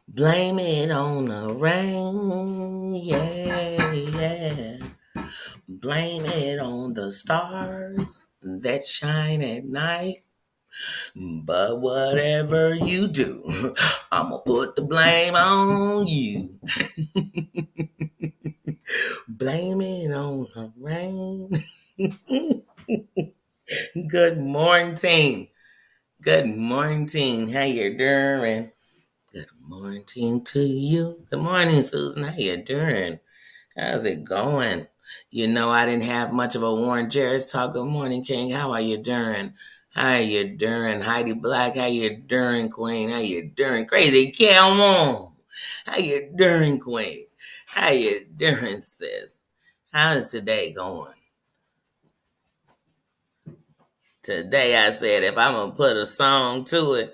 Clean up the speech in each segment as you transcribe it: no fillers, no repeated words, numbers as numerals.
Blame it on the rain, yeah, yeah. Blame it on the stars that shine at night. But whatever you do, I'ma put the blame on you. Blame it on the rain. Good morning, team. Good morning, team. How you doing? Good morning to you. Good morning, Susan. How you doing? How's it going? You know, I didn't have much of a Warren Jarris talk. Good morning, King. How are you doing? How you doing? Heidi Black, how you doing, Queen? How you doing? Crazy Come on. How you doing, Queen? How you doing, sis? How's today going? Today I said if I'm gonna put a song to it,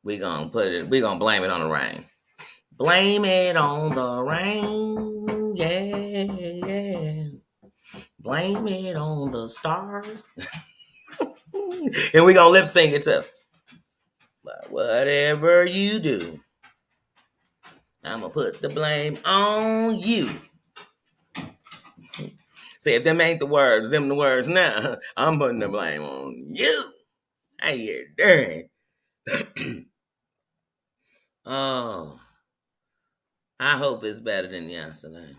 we gonna blame it on the rain. Blame it on the rain, yeah, yeah. Blame it on the stars. And we gonna lip sync it too. But whatever you do, I'ma put the blame on you. See, if them ain't the words, them the words now, I'm putting the blame on you. How you doing? Oh, I hope it's better than yesterday.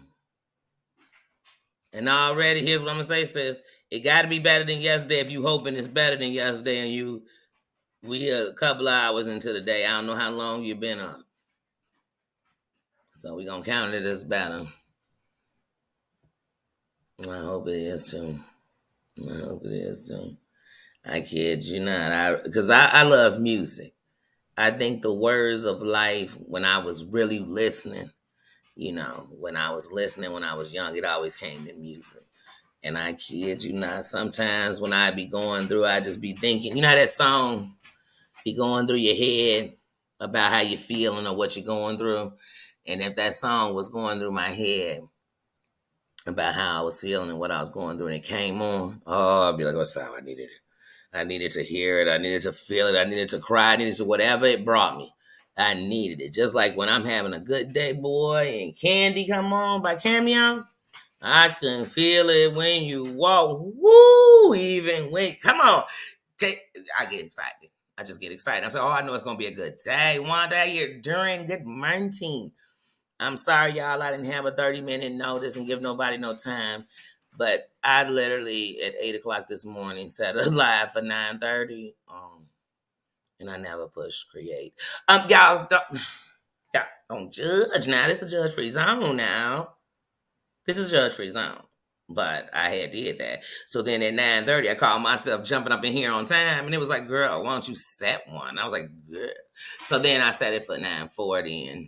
And already, here's what I'm gonna say, sis. It gotta be better than yesterday if you hoping it's better than yesterday and we a couple of hours into the day. I don't know how long you've been up. So we gonna count it as better. I hope it is too. I hope it is too. I kid you not. Because I love music. I think the words of life, when I was really listening, when I was listening when I was young, it always came in music. And I kid you not, sometimes when I be going through, I just be thinking, you know that song be going through your head about how you're feeling or what you're going through. And if that song was going through my head about how I was feeling and what I was going through and it came on, oh, I'd be like, what's fine? I needed it. I needed to hear it. I needed to feel it. I needed to cry. I needed to whatever it brought me. I needed it. Just like when I'm having a good day, boy, and Candy come on by Cameo. I can feel it when you walk. Woo! Even when, come on. I get excited. I just get excited. I'm saying, oh, I know it's going to be a good day. One day you're during good morning. I'm sorry, y'all. I didn't have a 30-minute notice and give nobody no time. But I literally, at 8 o'clock this morning, set a live for 9:30. And I never push create. Y'all don't judge now. This is a judge-free zone now. This is judge-free zone. But I had did that. So then at 9:30, I called myself jumping up in here on time. And it was like, girl, why don't you set one? I was like, good. So then I set it for 9:40 and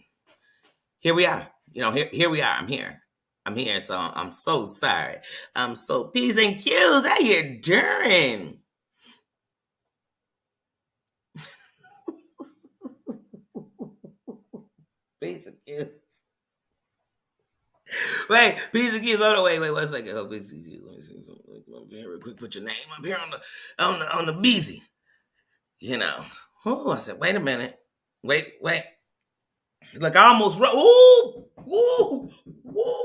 here we are. Here we are. I'm here. I'm here. So I'm so sorry. I'm so P's and Q's. How you doing? P's and Q's. Wait, P's and Q's. Hold on. Wait. 1 second. Oh, P's and Q's. Let me see something. Come up here real quick. Put your name up here on the BZ. Oh, I said, wait a minute. Wait. Look, I almost ooh,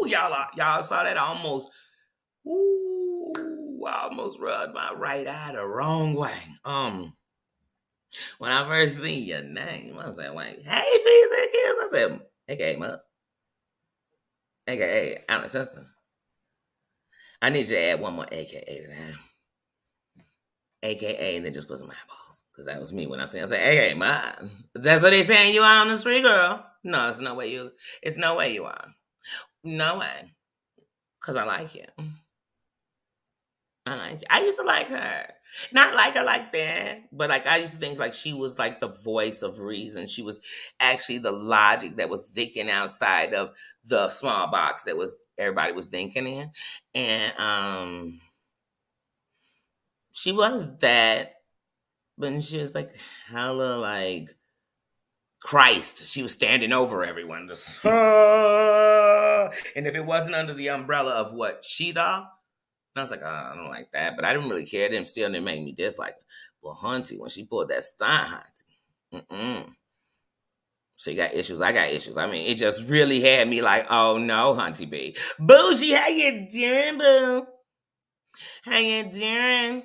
y'all saw that? I almost rubbed my right eye the wrong way. When I first seen your name, I said, like, hey, P's and Q's. I said, AKA Mus, AKA Anna Sister. I need you to add one more AKA to that. AKA, and then just put some eyeballs. Because that was me when I said, AKA mine. That's what they saying you are on the street, girl. No, it's no way you are. No way. Because I like you. I used to like her. Not like her like that, but like I used to think like she was like the voice of reason. She was actually the logic that was thinking outside of the small box that was everybody was thinking in. And she was that, but she was like hella like Christ. She was standing over everyone. Just, and if it wasn't under the umbrella of what she thought, I was like, oh, I don't like that. But I didn't really care. It still didn't make me dislike her. But Hunty, when she pulled that stunt, Hunty, She got issues. I got issues. I mean, it just really had me like, oh no, Hunty B. Bougie, how you doing, boo? How you doing?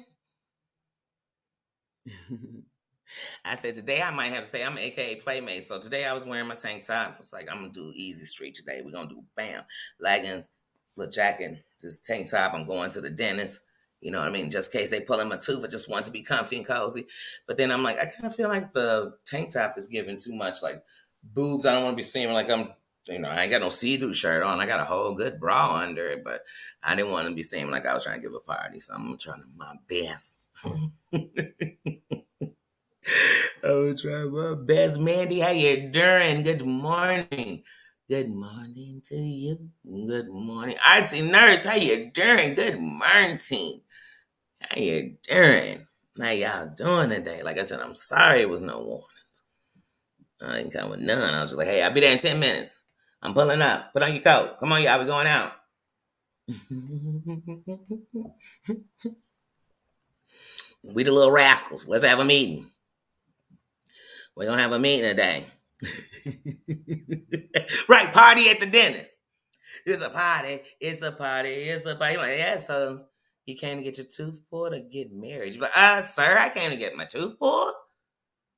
I said today I might have to say I'm AKA Playmate. So today I was wearing my tank top. I was like, I'm gonna do easy street today. We're gonna do bam. Leggings, little jacket, this tank top. I'm going to the dentist. You know what I mean? Just in case they pull in my tooth, I just want to be comfy and cozy. But then I'm like, I kind of feel like the tank top is giving too much like boobs. I don't want to be seeing like I ain't got no see-through shirt on. I got a whole good bra under it, but I didn't want to be seeming like I was trying to give a party. So I'm trying to my best. I will try my best. Mandy, how you doing? Good morning. Good morning to you. Good morning. Artsy Nurse, how you doing? Good morning. How you doing? How y'all doing today? Like I said, I'm sorry it was no warnings. I ain't come with none. I was just like, hey, I'll be there in 10 minutes. I'm pulling up. Put on your coat. Come on, y'all. We going out. We the little rascals. Let's have a meeting. We're gonna have a meeting today. Right, party at the dentist. It's a party. It's a party. It's a party. Like, yeah, so you came to get your tooth pulled or get married? You're like, sir, I came to get my tooth pulled.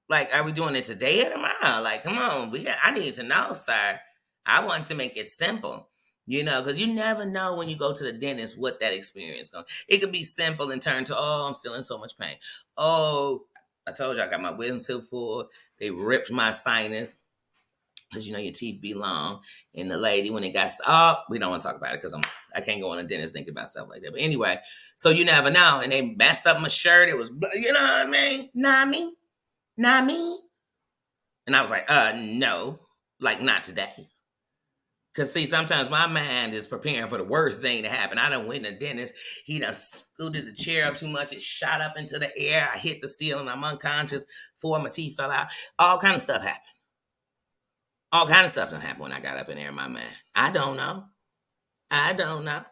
Like, are we doing it today or tomorrow? Like, come on, I need to know, sir. I want to make it simple. Because you never know when you go to the dentist what that experience goes. It could be simple and turn to, oh, I'm still in so much pain. Oh, I told you I got my wisdom tooth pulled. They ripped my sinus because your teeth be long. And the lady, when it got, we don't want to talk about it because I can't go on a dentist thinking about stuff like that. But anyway, so you never know. And they messed up my shirt. It was, you know what I mean? Not me. Not me. And I was like, no, like not today. Cause see, sometimes my mind is preparing for the worst thing to happen. I done went to the dentist. He done scooted the chair up too much. It shot up into the air. I hit the ceiling. I'm unconscious. 4 of my teeth fell out. All kind of stuff happened. All kind of stuff done happened when I got up in there in my mind. I don't know. I don't know.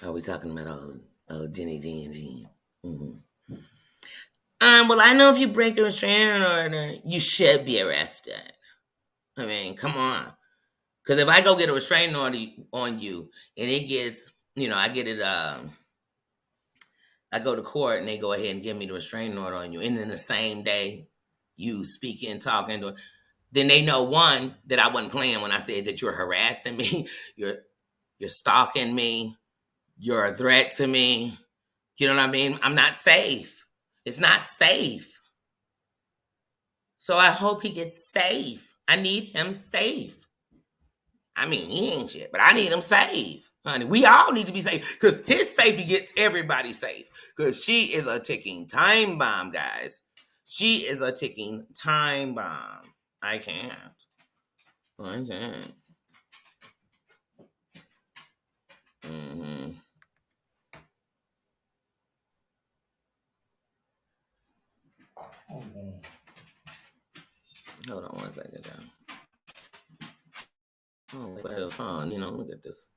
Are we talking about Jenny G and G? Mm-hmm. Well, I know if you break a restraining order, you should be arrested. I mean, come on. Because if I go get a restraining order on you and it gets, I get it, I go to court and they go ahead and give me the restraining order on you, and then the same day you speaking, talking to, then they know one that I wasn't playing when I said that you're harassing me, you're stalking me, you're a threat to me. You know what I mean? I'm not safe. It's not safe. So I hope he gets safe. I need him safe. I mean, he ain't shit, but I need him safe. Honey, we all need to be safe because his safety gets everybody safe. Because she is a ticking time bomb, guys. She is a ticking time bomb. I can't. I can't. Mm-hmm. Hold on one second, y'all. Oh, well, fun. Look at this.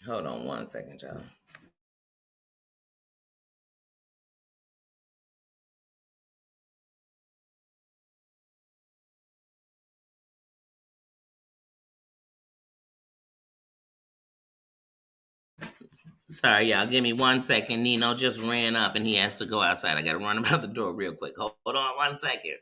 Hold on one second, y'all. Sorry, y'all. Give me 1 second. Nino just ran up and he has to go outside. I got to run him out the door real quick. Hold on 1 second.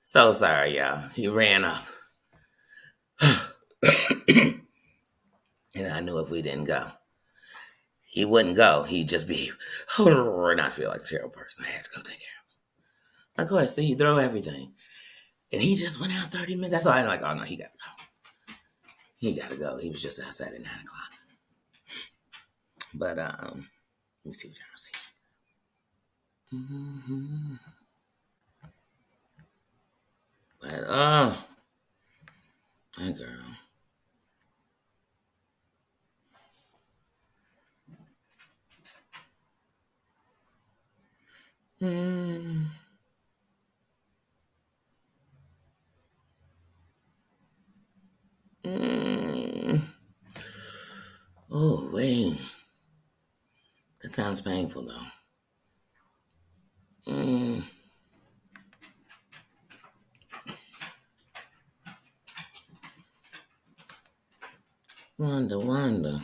So sorry, y'all. He ran up. And I knew if we didn't go, he wouldn't go. He'd just be, and I feel like a terrible person. I had to go take care of him. I go, I see you throw everything. And he just went out 30 minutes. That's why I'm like, oh no, he got to go. He got to go. He was just outside at 9 o'clock. But, let me see what y'all saying. Mm-hmm. But, oh, that girl. Mm. Mm. Oh, wait. That sounds painful, though. Mm. Wanda.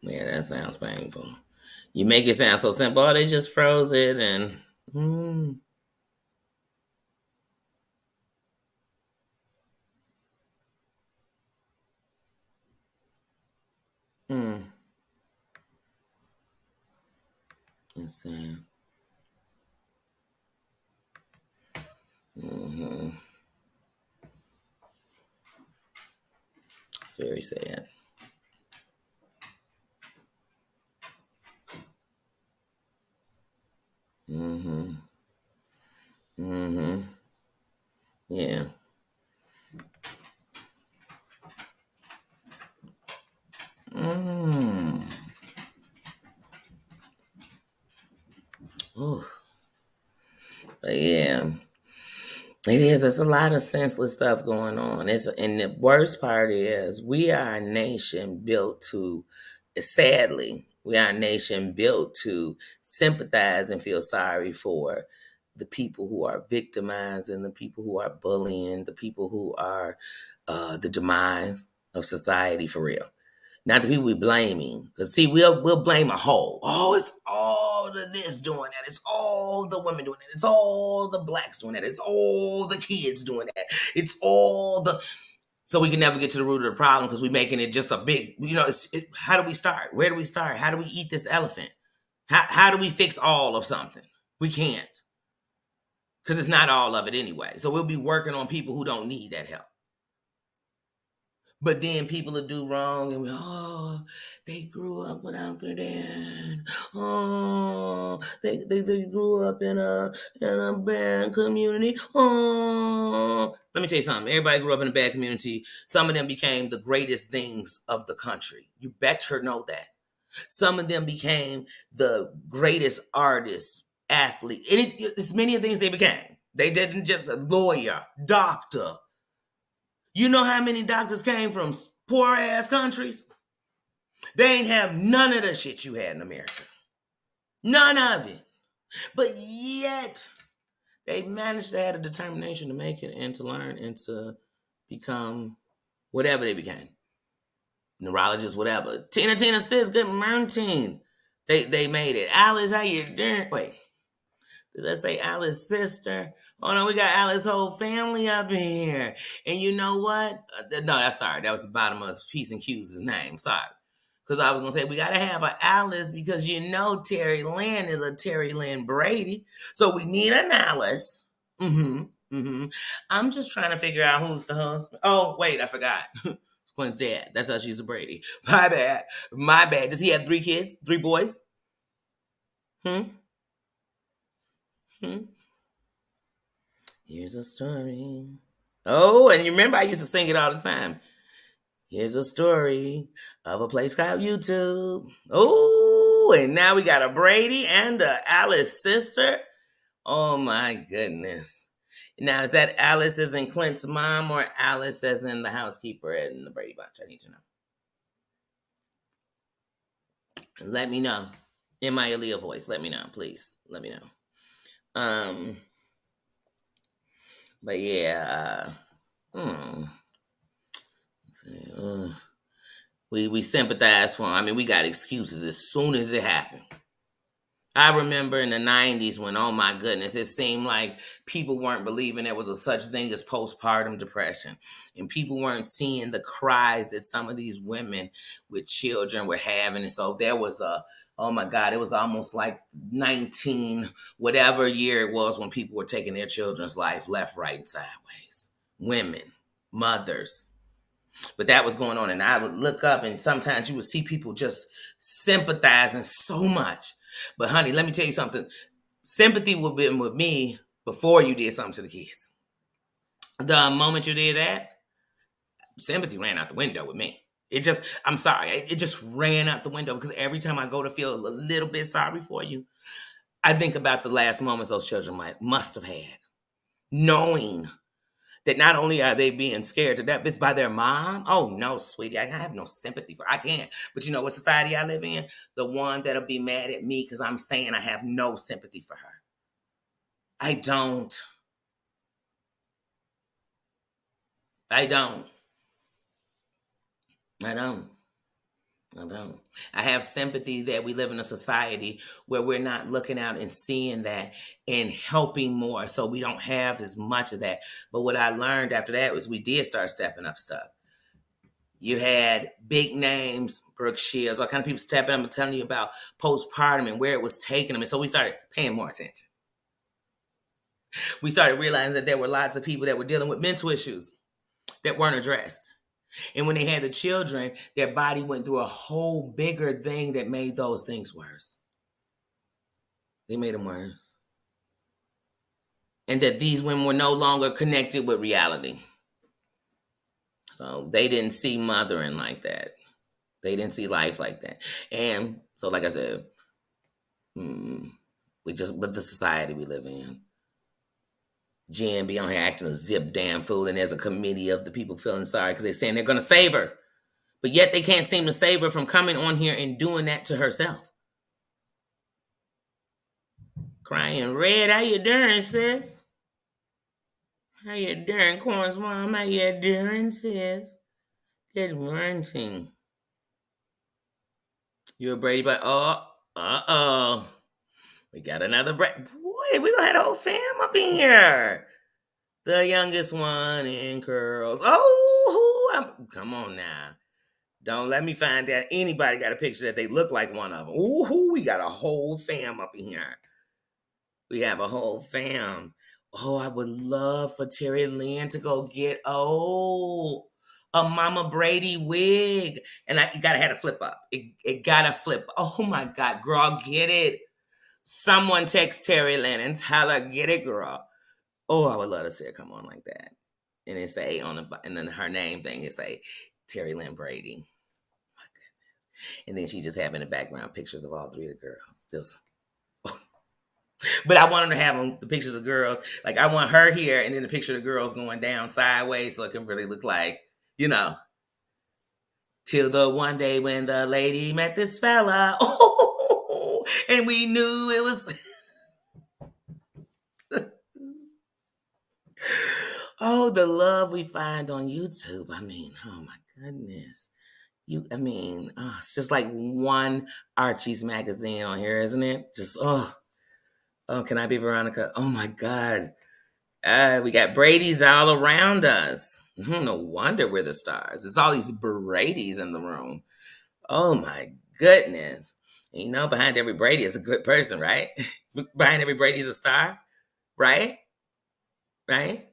Yeah, that sounds painful. You make it sound so simple. Oh, they just froze it and. Mm, mm, insane. Mm-hmm. It's very sad. Mm-hmm. Mm-hmm. Yeah. Mm. Oh, but yeah. It is. It's a lot of senseless stuff going on. And the worst part is we are a nation built to, sadly, we are a nation built to sympathize and feel sorry for the people who are victimized and the people who are bullying, the people who are the demise of society for real. Not the people we blaming. Because see, we'll blame a whole. Oh, it's all the this doing that. It's all the women doing that. It's all the blacks doing that. It's all the kids doing that. It's all the so we can never get to the root of the problem because we're making it just a big, how do we start? Where do we start? How do we eat this elephant? How do we fix all of something? We can't because it's not all of it anyway. So we'll be working on people who don't need that help. But then people will do wrong and they grew up without their dad. Oh, they grew up in a bad community. Oh, let me tell you something. Everybody grew up in a bad community. Some of them became the greatest things of the country. You better know that. Some of them became the greatest artists, athletes. It's many of the things they became. They didn't just a lawyer, doctor. You know how many doctors came from poor ass countries? They ain't have none of the shit you had in America. None of it. But yet, they managed to have a determination to make it and to learn and to become whatever they became. Neurologists, whatever. Tina says, good morning. They made it. Alice, how you doing? Wait. Did I say Alice's sister? Oh no, we got Alice's whole family up in here. And you know what? No, that's sorry. That was the bottom of Peace and Q's name. Sorry. Because I was going to say, we got to have an Alice because Terry Lynn is a Terry Lynn Brady. So we need an Alice. Mm-hmm. Mm-hmm. I'm just trying to figure out who's the husband. Oh, wait, I forgot. It's Clint's dad. That's how she's a Brady. My bad. My bad. Does he have 3 kids? 3 boys? Hmm? Hmm? Here's a story. Oh, and you remember I used to sing it all the time. Here's a story of a place called YouTube. Oh, and now we got a Brady and a Alice sister. Oh my goodness. Now, is that Alice as in Clint's mom or Alice as in the housekeeper in the Brady Bunch? I need to know. Let me know. In my Aaliyah voice, let me know, please. Let me know. But yeah, we sympathize for him. I mean, we got excuses as soon as it happened. I remember in the 90s when, oh my goodness, it seemed like people weren't believing there was a such thing as postpartum depression. And people weren't seeing the cries that some of these women with children were having. And so there was oh my God, it was almost like 19, whatever year it was when people were taking their children's life left, right, and sideways. Women, mothers. But that was going on. And I would look up and sometimes you would see people just sympathizing so much. But honey, let me tell you something. Sympathy would have been with me before you did something to the kids. The moment you did that, sympathy ran out the window with me. It just, I'm sorry, it just ran out the window because every time I go to feel a little bit sorry for you, I think about the last moments those children must have had, knowing that not only are they being scared to death, it's by their mom. Oh no, sweetie, I have no sympathy for. I can't. But you know what society I live in? The one that'll be mad at me because I'm saying I have no sympathy for her. I don't. I don't. I don't. I don't. I have sympathy that we live in a society where we're not looking out and seeing that and helping more, so we don't have as much of that. But what I learned after that was we did start stepping up stuff. You had big names, Brooke Shields, all kind of people stepping up and telling you about postpartum and where it was taking them. And so we started paying more attention. We started realizing that there were lots of people that were dealing with mental issues that weren't addressed. And when they had the children, their body went through a whole bigger thing that made those things worse. They made them worse. And that these women were no longer connected with reality. So they didn't see mothering like that. They didn't see life like that. And so, like I said, with the society we live in. Jen be on here acting a zip damn fool, and there's a committee of the people feeling sorry because they're saying they're going to save her. But yet they can't seem to save her from coming on here and doing that to herself. Crying red, how you doing, sis? How you doing, Corn's mom? How you doing, sis? Good morning. You a Brady, but uh-oh. We got another Boy, we gonna have the whole fam up in here. The youngest one in curls. Oh, come on now. Don't let me find that anybody got a picture that they look like one of them. Ooh, we got a whole fam up in here. We have a whole fam. Oh, I would love for Terry Lynn to go get a Mama Brady wig. And you gotta have a flip up. It gotta flip. Oh my God, girl, get it. Someone text Terry Lynn and tell her, get it, girl. Oh, I would love to see her come on like that. And it say and then her name thing, it say Terry Lynn Brady. My goodness. And then she just have in the background pictures of all three of the girls. Just but I want them to have the pictures of girls. Like I want her here and then the picture of the girls going down sideways so it can really look like, till the one day when the lady met this fella. Oh, and we knew it was oh, the love we find on YouTube. I mean, oh my goodness. It's just like one Archie's magazine on here, isn't it? Just can I be Veronica? Oh my God. We got Brady's all around us. No wonder we're the stars. It's all these Brady's in the room. Oh my goodness. Behind every Brady is a good person, right? Behind every Brady is a star, right? Right?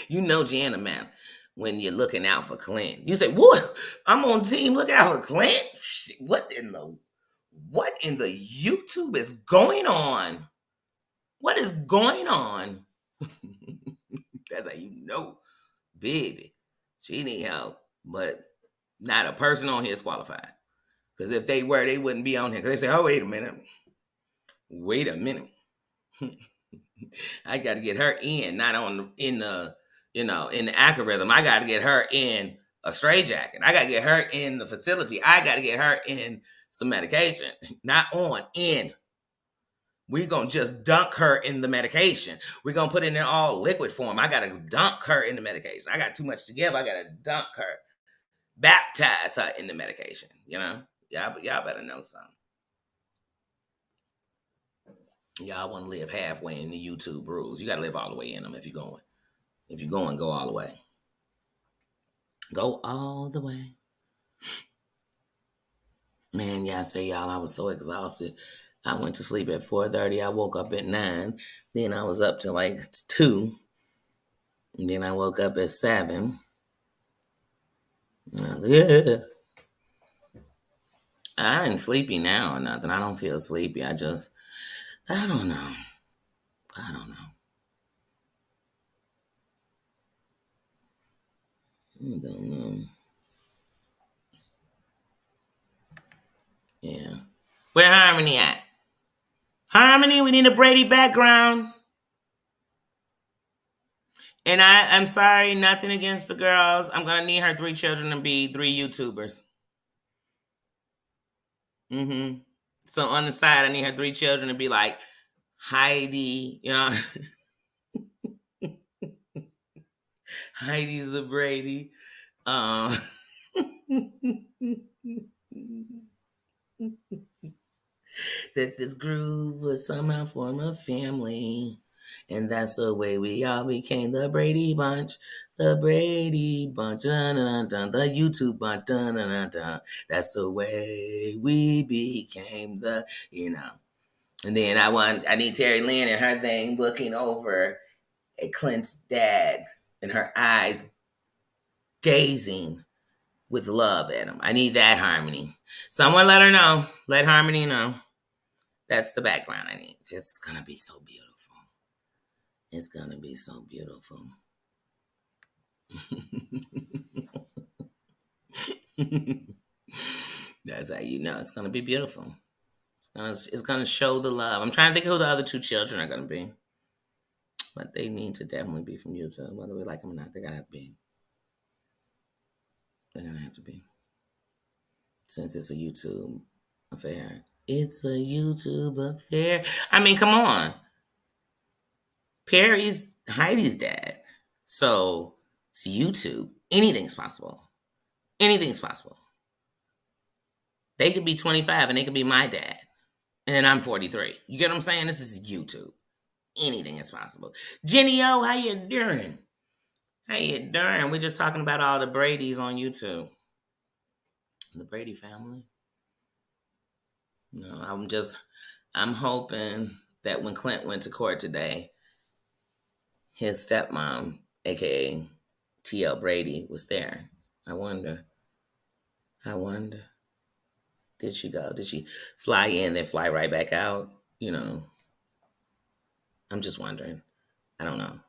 Jana Math, when you're looking out for Clint. You say, what? I'm on team look out for Clint? What in the YouTube is going on? What is going on? That's how baby, she need help. But not a person on here is qualified. Because if they were, they wouldn't be on here. Because they say, oh, wait a minute. I got to get her in, not in the algorithm. I got to get her in a straitjacket. I got to get her in the facility. I got to get her in some medication. Not in. We're going to just dunk her in the medication. We're going to put it in all liquid form. I got to dunk her in the medication. I got too much to give. I got to dunk her. baptize her in the medication. Y'all better know something. Y'all want to live halfway in the YouTube rules. You got to live all the way in them if you're going. If you're going, go all the way. Go all the way. Man, yesterday, y'all, I was so exhausted. I went to sleep at 4:30. I woke up at 9. Then I was up till like 2. And then I woke up at 7. And I was like, yeah. I ain't sleepy now or nothing. I don't feel sleepy. I don't know. I don't know. I don't know. Yeah. Where Harmony at? Harmony, we need a Brady background. And I'm sorry, nothing against the girls. I'm going to need her 3 children to be 3 YouTubers. Mm-hmm. So on the side, I need her 3 children to be like Heidi, Heidi's a Brady. That this groove was somehow form a family. And that's the way we all became the Brady Bunch. The Brady Bunch. Dun, dun, dun, the YouTube Bunch. Dun, dun, dun, dun. That's the way we became And then I need Terry Lynn and her thing looking over at Clint's dad and her eyes gazing with love at him. I need that Harmony. Someone let her know. Let Harmony know. That's the background I need. It's going to be so beautiful. It's going to be so beautiful. That's how you know it's going to be beautiful. It's going to show the love. I'm trying to think of who the other 2 children are going to be. But they need to definitely be from YouTube. Whether we like them or not, they got to be. They're going to have to be. Since it's a YouTube affair. It's a YouTube affair. I mean, come on. Perry's Heidi's dad. So it's YouTube. Anything's possible. Anything's possible. They could be 25 and they could be my dad. And I'm 43. You get what I'm saying? This is YouTube. Anything is possible. Jenny O, how you doing? How you doing? We're just talking about all the Bradys on YouTube. The Brady family. No, I'm hoping that when Clint went to court today, his stepmom, aka T.L. Brady, was there. I wonder. Did she go? Did she fly in, then fly right back out? I'm just wondering. I don't know.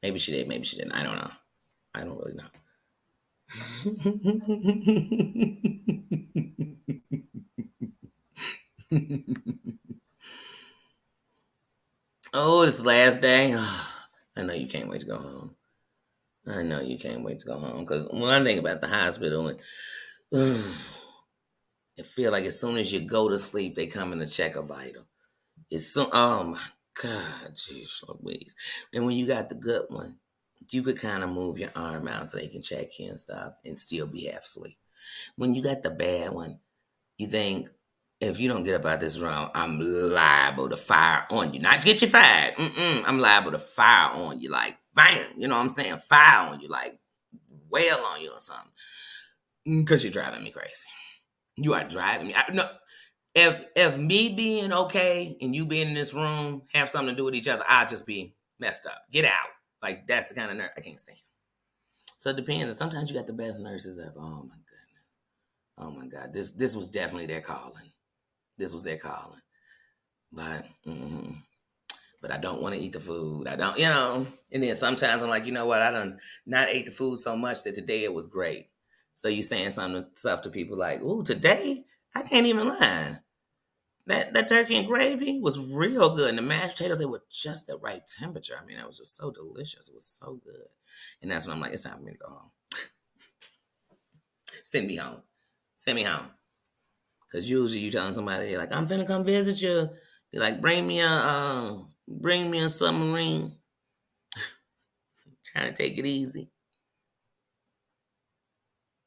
Maybe she did, maybe she didn't. I don't know. I don't really know. Oh, it's the last day. I know you can't wait to go home. I know you can't wait to go home. Because one thing about the hospital, it feel like as soon as you go to sleep, they come in to check a vital. Oh my God, jeez Louise. And when you got the good one, you could kind of move your arm out so they can check you and stuff and still be half asleep. When you got the bad one, you think, if you don't get up out this room, I'm liable to fire on you. Not to get you fired. I'm liable to fire on you. Like, bam. You know what I'm saying? Fire on you. Like, wail on you or something. Because you're driving me crazy. You are driving me. No, if me being okay and you being in this room have something to do with each other, I'll just be messed up. Get out. Like, that's the kind of nurse I can't stand. So it depends. And sometimes you got the best nurses ever. Oh, my goodness. Oh, my God. This was definitely their calling. This was their calling. But I don't want to eat the food. I don't, And then sometimes I'm like, you know what? I done not ate the food so much that today it was great. So you saying stuff to people like, ooh, today? I can't even lie. That turkey and gravy was real good. And the mashed potatoes, they were just the right temperature. I mean, it was just so delicious. It was so good. And that's when I'm like, it's time for me to go home. Send me home. Send me home. Because usually you telling somebody, like, I'm finna come visit you. You're like, bring me a submarine. Trying to take it easy.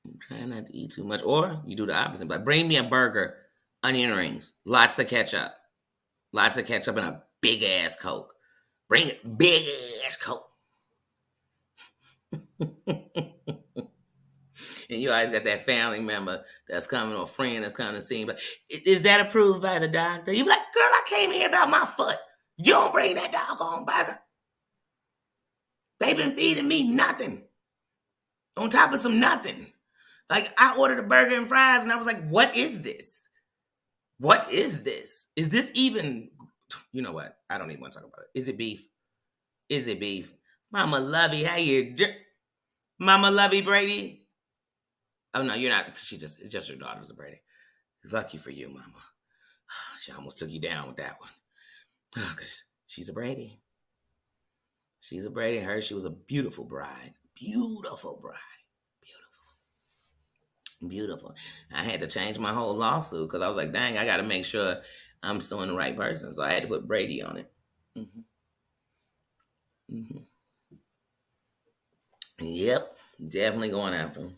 I'm trying not to eat too much. Or you do the opposite. But bring me a burger, onion rings, lots of ketchup, and a big ass Coke. Bring it, big ass Coke. And you always got that family member that's coming or friend that's coming to see. But is that approved by the doctor? You be like, girl, I came here about my foot. You don't bring that doggone burger. They been feeding me nothing on top of some nothing. Like I ordered a burger and fries, and I was like, what is this? What is this? Is this even? You know what? I don't even want to talk about it. Is it beef? Is it beef? Mama Lovey, how you? Mama Lovey Brady. Oh no, you're not. It's just your daughter's a Brady. Lucky for you, Mama. She almost took you down with that one. Oh, cause she's a Brady. She's a Brady. She was a beautiful bride. Beautiful bride. Beautiful. Beautiful. I had to change my whole lawsuit because I was like, dang, I got to make sure I'm suing the right person. So I had to put Brady on it. Mm-hmm. Mm-hmm. Yep. Definitely going after him.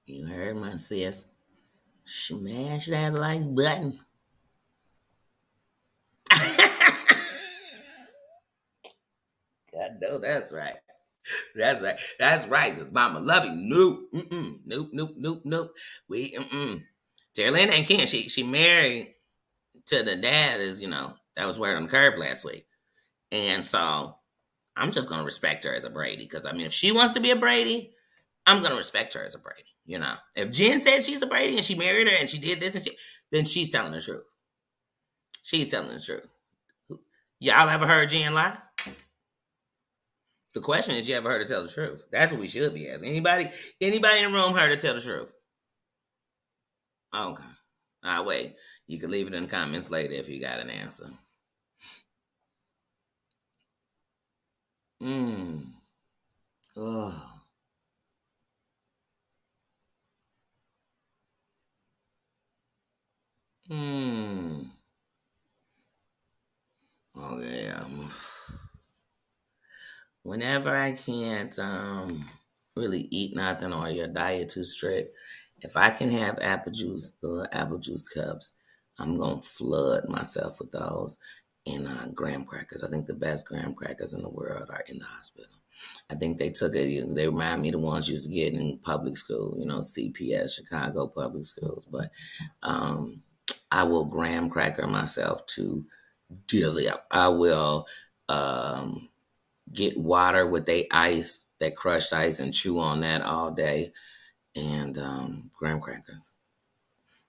You heard my sis. Smash that like button. I know that's right. That's right. That's right. Cause Mama love you. Nope. Mm-mm. Nope. Nope. Nope. Nope. We. Mm-mm. Terry Lynn ain't Ken. She married to the dad. Is that was word on the curb last week, and so I'm just gonna respect her as a Brady. Because I mean, if she wants to be a Brady, I'm gonna respect her as a Brady. If Jen said she's a Brady and she married her and she did this then she's telling the truth. She's telling the truth. Y'all ever heard Jen lie? The question is, you ever heard her tell the truth? That's what we should be asking. Anybody in the room heard her tell the truth? Okay. I'll wait. You can leave it in the comments later if you got an answer. Mmm. Oh. Mmm. Oh yeah. Whenever I can't really eat nothing or your diet too strict, if I can have apple juice, the apple juice cups, I'm gonna flood myself with those and graham crackers. I think the best graham crackers in the world are in the hospital. I think they took it. They remind me of the ones you used to get in public school, CPS, Chicago public schools. But um, I will graham cracker myself to dizzy up. I will get water with that crushed ice, and chew on that all day, and graham crackers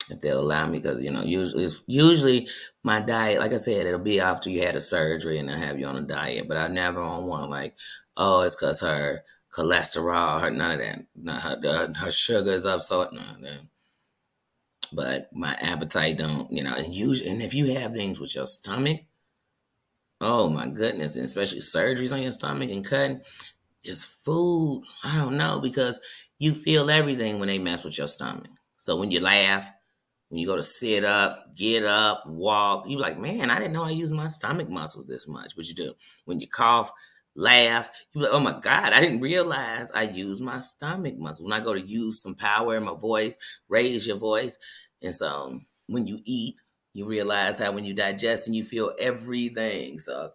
if they'll allow me, because usually my diet, like I said, it'll be after you had a surgery and they'll have you on a diet, but I never on one like, oh, it's because her cholesterol, her none of that, her sugar is up, so no, no. But my appetite don't, and if you have things with your stomach, oh my goodness, and especially surgeries on your stomach and cutting, it's food. I don't know, because you feel everything when they mess with your stomach. So when you laugh, when you go to sit up, get up, walk, you like, man, I didn't know I used my stomach muscles this much. But you do. When you cough, laugh, you like, oh my God, I didn't realize I use my stomach muscles. When I go to use some power in my voice, raise your voice. And so when you eat, you realize how when you digest and you feel everything. So,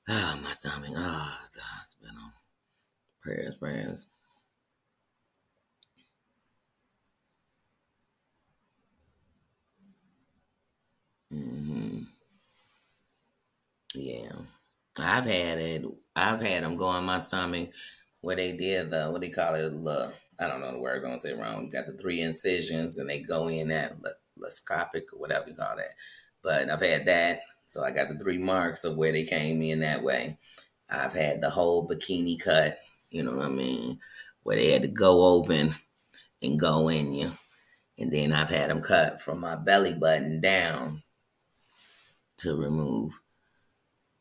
my stomach, oh, the hospital. Prayers, prayers. Hmm. Yeah. I've had it. I've had them go in my stomach where they did what they call it, I don't know the words, I don't say it wrong. Got the three incisions and they go in that laparoscopic or whatever you call that. But I've had that. So I got the three marks of where they came in that way. I've had the whole bikini cut, you know what I mean? Where they had to go open and go in you. And then I've had them cut from my belly button down to remove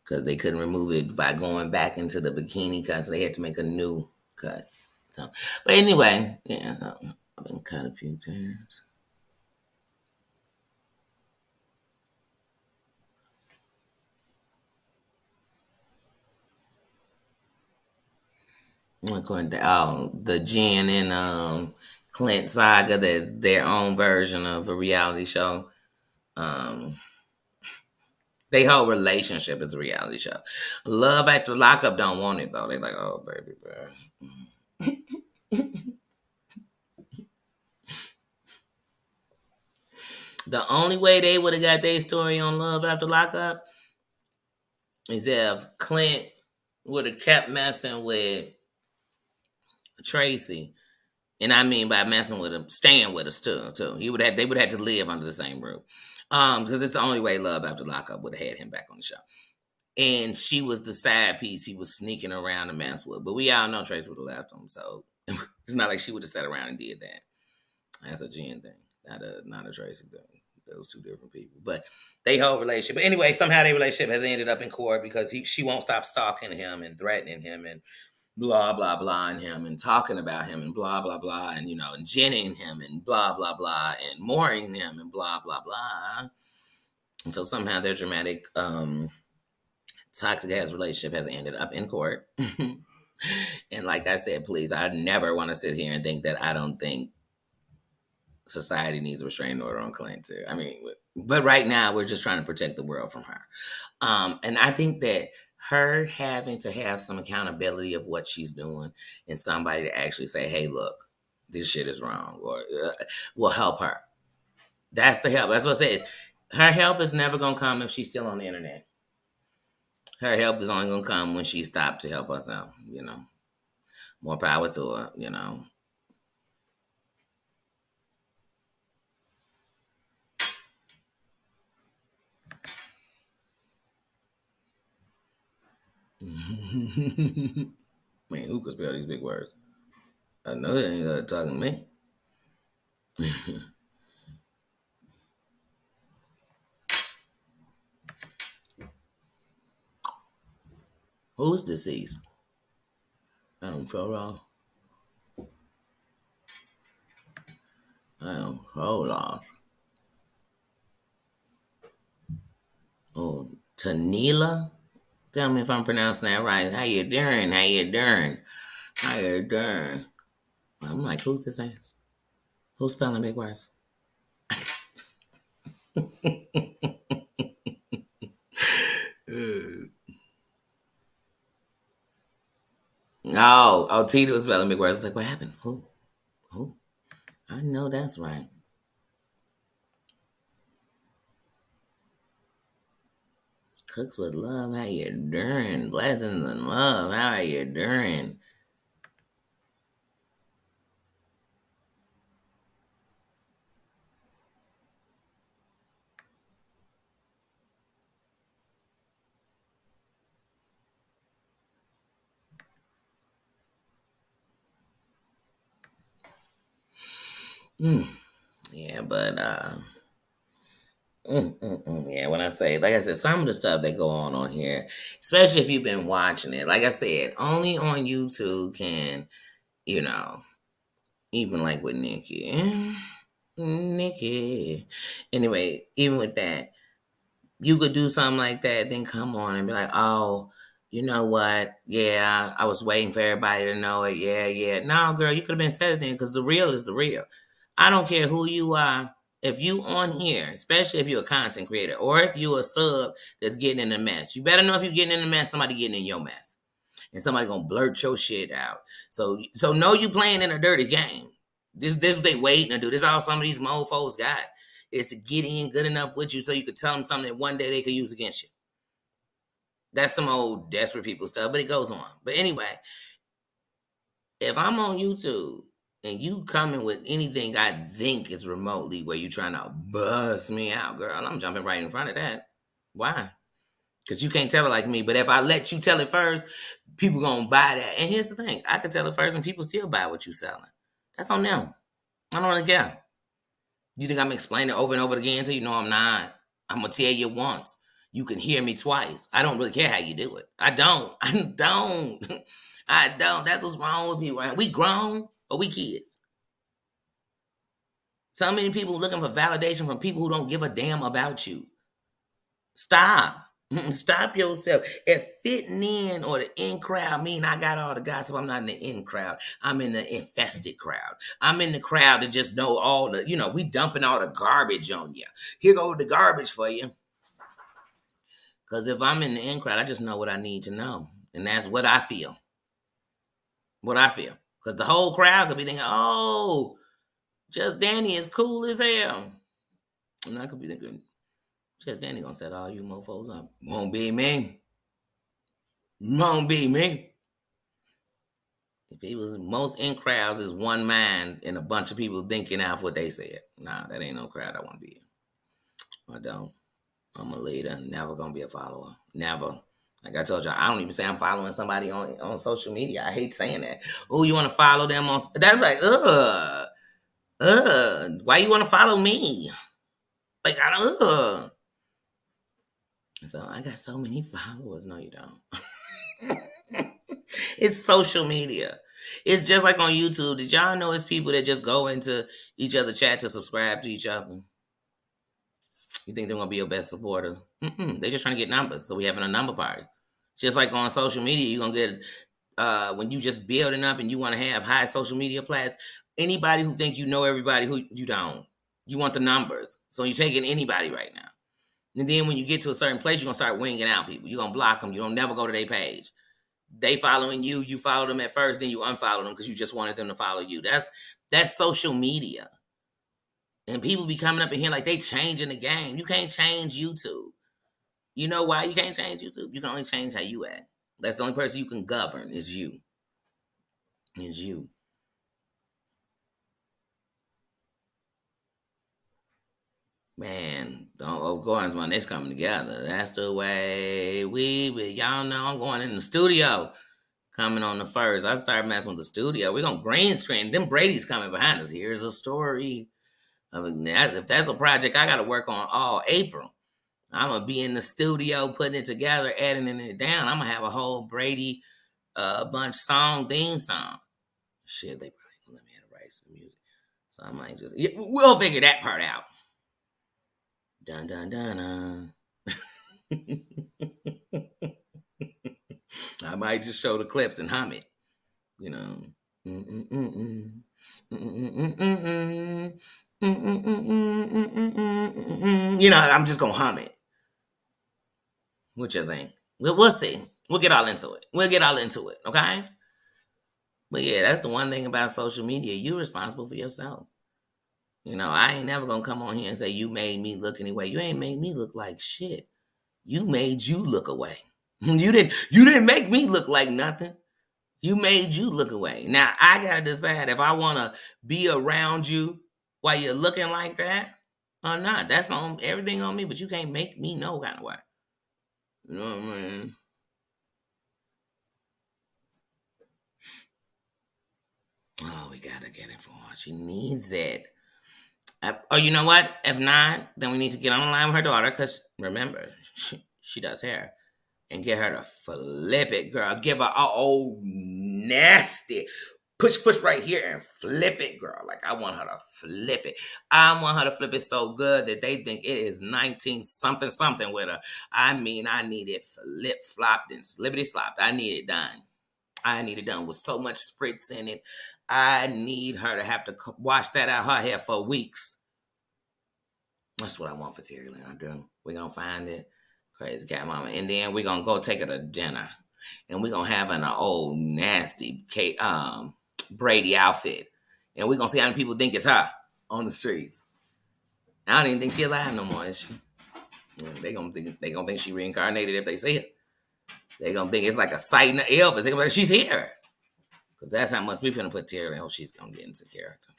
because they couldn't remove it by going back into the bikini cut, so they had to make a new cut. So, but anyway, yeah, so I've been cut a few times. According to the Jen and Clint saga, that's their own version of a reality show. Um, They whole relationship is a reality show. Love after lockup don't want it though. They like, oh baby, bro. The only way they would have got their story on Love After Lockup is if Clint would have kept messing with Tracy. And I mean by messing with him, staying with us too. They would have had to live under the same roof. Because it's the only way Love After Lockup would have had him back on the show. And she was the side piece he was sneaking around to mess with. But we all know Tracy would have left him, so it's not like she would have sat around and did that. That's a Jen thing, not a Tracy thing. Those two different people. But they whole relationship. But anyway, somehow their relationship has ended up in court because she won't stop stalking him and threatening him and blah blah blah and him and talking about him and blah blah blah and and ginning him and blah blah blah and mooring him and blah blah blah. And so somehow their dramatic toxic ass relationship has ended up in court. And like I said, please, I never want to sit here and think that I don't think society needs a restraining order on Clint too. I mean, but right now we're just trying to protect the world from her. And I think that her having to have some accountability of what she's doing and somebody to actually say, hey, look, this shit is wrong, or will help her. That's the help. That's what I said. Her help is never going to come if she's still on the internet. Her help is only going to come when she stopped to help us out, More power to her. Man, who could spell these big words? I know they ain't talking to me. Who's deceased? Prolong. Prolong. Oh, Tanila? Tell me if I'm pronouncing that right. How you doing? How you doing? How you doing? I'm like, who's this ass? Who's spelling big words? Tita was spelling big words. I was like, what happened? Who? Who? I know that's right. Cooks with love, how you doing? Blessings and love, how are you doing? Yeah, but yeah, when I say, like I said, some of the stuff that go on here, especially if you've been watching it, like I said, only on YouTube can, you know, even like with Nikki. Anyway, even with that, you could do something like that, then come on and be like, oh, you know what? Yeah, I was waiting for everybody to know it. Yeah, yeah. No, girl, you could have been said it then because the real is the real. I don't care who you are. If you on here, especially if you're a content creator or if you're a sub that's getting in a mess, you better know if you're getting in a mess, somebody getting in your mess. And somebody gonna blurt your shit out. So know you playing in a dirty game. This what they waiting to do. This all some of these mofos got is to get in good enough with you so you could tell them something that one day they could use against you. That's some old desperate people stuff, but it goes on. But anyway, if I'm on YouTube and you coming with anything I think is remotely where you trying to bust me out, girl, I'm jumping right in front of that. Why? Because you can't tell it like me. But if I let you tell it first, people gonna buy that. And here's the thing: I can tell it first, and people still buy what you selling. That's on them. I don't really care. You think I'm explaining it over and over again until you know I'm not? I'm gonna tell you once. You can hear me twice. I don't really care how you do it. I don't. I don't. I don't. That's what's wrong with people. Right? We grown, but we kids. So many people looking for validation from people who don't give a damn about you. Stop. Stop yourself. If fitting in or the in crowd mean I got all the gossip, I'm not in the in crowd. I'm in the infested crowd. I'm in the crowd that just know all the, we dumping all the garbage on you. Here go the garbage for you. Because if I'm in the in crowd, I just know what I need to know. And that's what I feel. What I feel. Because the whole crowd could be thinking, oh, Just Danny is cool as hell. And I could be thinking, Just Danny gonna set all you mofos up. Won't be me. Won't be me. People's most in crowds is one mind and a bunch of people thinking out what they said. Nah, that ain't no crowd I want to be in. I don't. I'm a leader, never gonna be a follower. Never. Like I told you, I don't even say I'm following somebody on social media. I hate saying that. Oh, you want to follow them on? That's like, why you want to follow me? Like, So I got so many followers. No, you don't. It's social media. It's just like on YouTube. Did y'all know it's people that just go into each other's chat to subscribe to each other? You think they're gonna be your best supporters? They're just trying to get numbers. So we having a number party. Just like on social media, you're gonna get when you just building up and you want to have high social media plats. Anybody who think you know everybody, who you don't. You want the numbers. So you're taking anybody right now. And then when you get to a certain place, you're gonna start winging out people. You're gonna block them. You don't never go to their page. They following you, you follow them at first, then you unfollow them because you just wanted them to follow you. That's social media. And people be coming up in here like they changing the game. You can't change YouTube. You know why you can't change YouTube? You can only change how you act. That's the only person you can govern is you. Is you. Man, Gordon's one, that's coming together. That's the way y'all know I'm going in the studio. Coming on the first. I started messing with the studio. We're going to green screen. Them Brady's coming behind us. Here's a story. I mean, if that's a project I got to work on all April, I'm going to be in the studio putting it together, editing it down. I'm going to have a whole Brady bunch theme song. Shit, they probably going to let me have to write some music. So I might just, we'll figure that part out. Dun, dun, dun, dun. I might just show the clips and hum it, you know. You know, I'm just gonna hum it. What you think? We'll see. We'll get all into it. Okay? But yeah, that's the one thing about social media. You're responsible for yourself. You know, I ain't never gonna come on here and say you made me look anyway. You ain't made me look like shit. You made you look away. You didn't make me look like nothing. You made you look away. Now I gotta decide if I wanna be around you while you're looking like that or not. That's on everything on me, but you can't make me no kind of way. You know what I mean? Oh, we gotta get it for her. She needs it. Oh, you know what? If not, then we need to get on the line with her daughter because remember, she does hair. And get her to flip it, girl. Give her nasty. Push right here and flip it, girl. Like, I want her to flip it. I want her to flip it so good that they think it is 19 something with her. I mean, I need it flip flopped and slippity slopped. I need it done. I need it done with so much spritz in it. I need her to have to wash that out her hair for weeks. That's what I want for Terry Lynn. I do. We're going to find it. Crazy cat mama. And then we're going to go take her to dinner. And we're going to have an old nasty Brady outfit. And we're going to see how many people think it's her on the streets. I don't even think she's alive no more, is she? Yeah, they gonna think she reincarnated if they see it. They gonna think it's like a sight of Elvis. They gonna be like, she's here. Because that's how much we're gonna put Terry in. Oh, she's gonna get into character.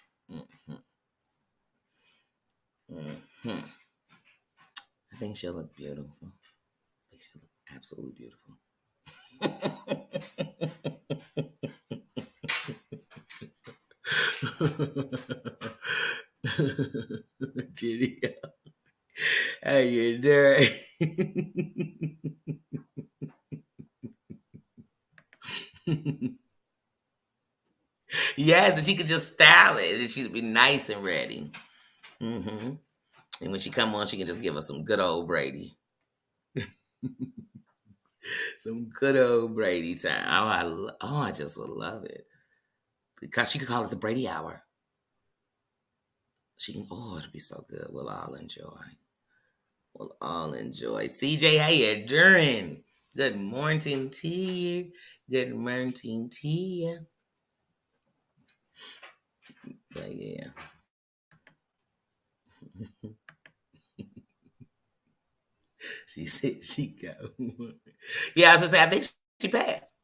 I think she'll look beautiful. I think she'll look absolutely beautiful. Jenny. How you doing? Yes, and she could just style it, and she'd be nice and ready. Hmm. And when she come on, she can just give us some good old Brady, some good old Brady time. I just would love it because she could call it the Brady Hour. She can. Oh, it'll be so good. We'll all enjoy. We'll all enjoy. CJ, how you doing? Good morning to you. Good morning to you. But yeah, she said she go. Yeah, I was gonna say I think she passed.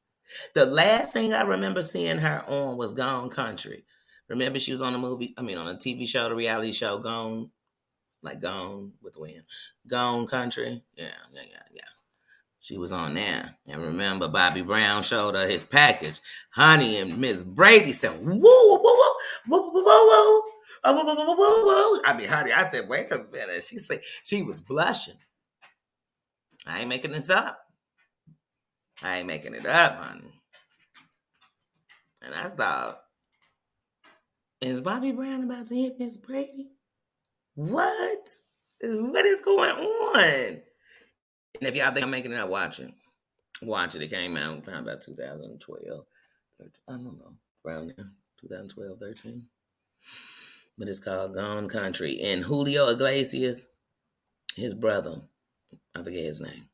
The last thing I remember seeing her on was Gone Country. Remember she was on a movie, I mean on a TV show, the reality show Gone, like Gone with the Wind. Gone Country. Yeah. She was on there. And remember Bobby Brown showed her his package. Honey and Miss Brady said, woo, woo, woo, woo, woo, woo, woo, woo. Woo, woo, woo, woo, woo, woo. I mean, honey, I said, wait a minute. She said she was blushing. I ain't making this up. I ain't making it up, honey. And I thought, is Bobby Brown about to hit Miss Brady? What? What is going on? And if y'all think I'm making it up, watch it. Watch it. It came out probably about 2012. I don't know. Around there. 2012, 13. But it's called Gone Country. And Julio Iglesias, his brother, I forget his name.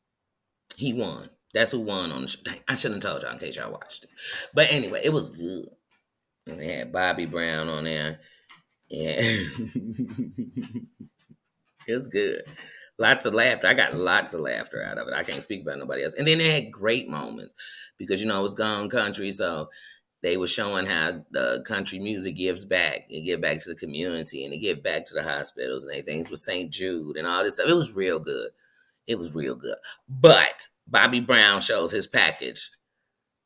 He won. That's who won on the show. Dang, I shouldn't have told y'all in case y'all watched it. But anyway, it was good. And they had Bobby Brown on there. Yeah. It was good. Lots of laughter. I got lots of laughter out of it. I can't speak about nobody else. And then they had great moments because, it was Gone Country. So they were showing how the country music gives back and give back to the community and to give back to the hospitals and things with St. Jude and all this stuff. It was real good. It was real good. But Bobby Brown shows his package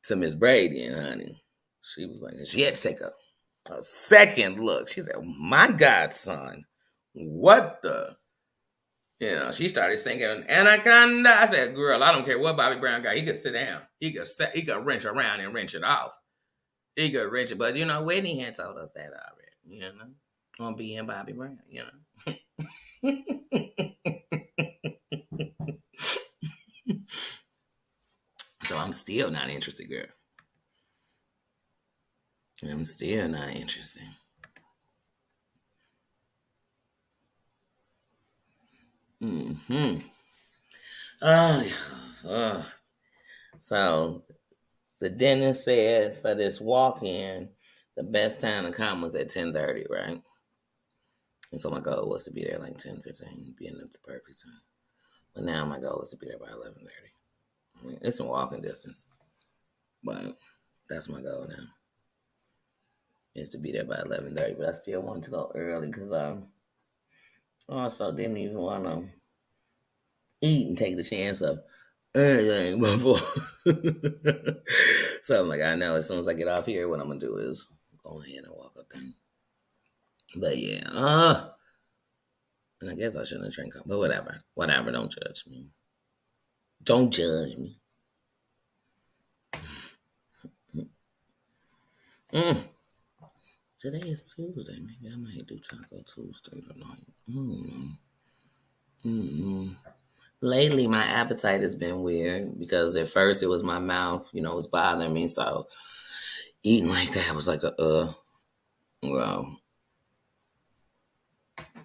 to Miss Brady and honey. She was like, she had to take a second look. She said, my God, son, what the? She started singing Anaconda. I said, girl, I don't care what Bobby Brown got. He could sit down. He could wrench around and wrench it off. He could wrench it. But, Whitney had told us that already, On being Bobby Brown. So I'm still not interested, girl. I'm still not interested. Hmm. Oh, yeah. Oh. So the dentist said for this walk-in, the best time to come was at 10:30, right? And so my goal was to be there like 10:15, being at the perfect time. But now my goal is to be there by 11:30. I mean, it's in walking distance, but that's my goal now. Is to be there by 11:30. But I still want to go early because I also didn't even want to eat and take the chance of anything before. So I'm like, I know as soon as I get off here, what I'm gonna do is go ahead and walk up there. But yeah, and I guess I shouldn't drink up, but whatever. Don't judge me. Don't judge me. Mm. Today is Tuesday. Maybe I might do Taco Tuesday tonight. Mm-hmm. Lately, my appetite has been weird because at first it was my mouth, was bothering me. So eating like that was like well,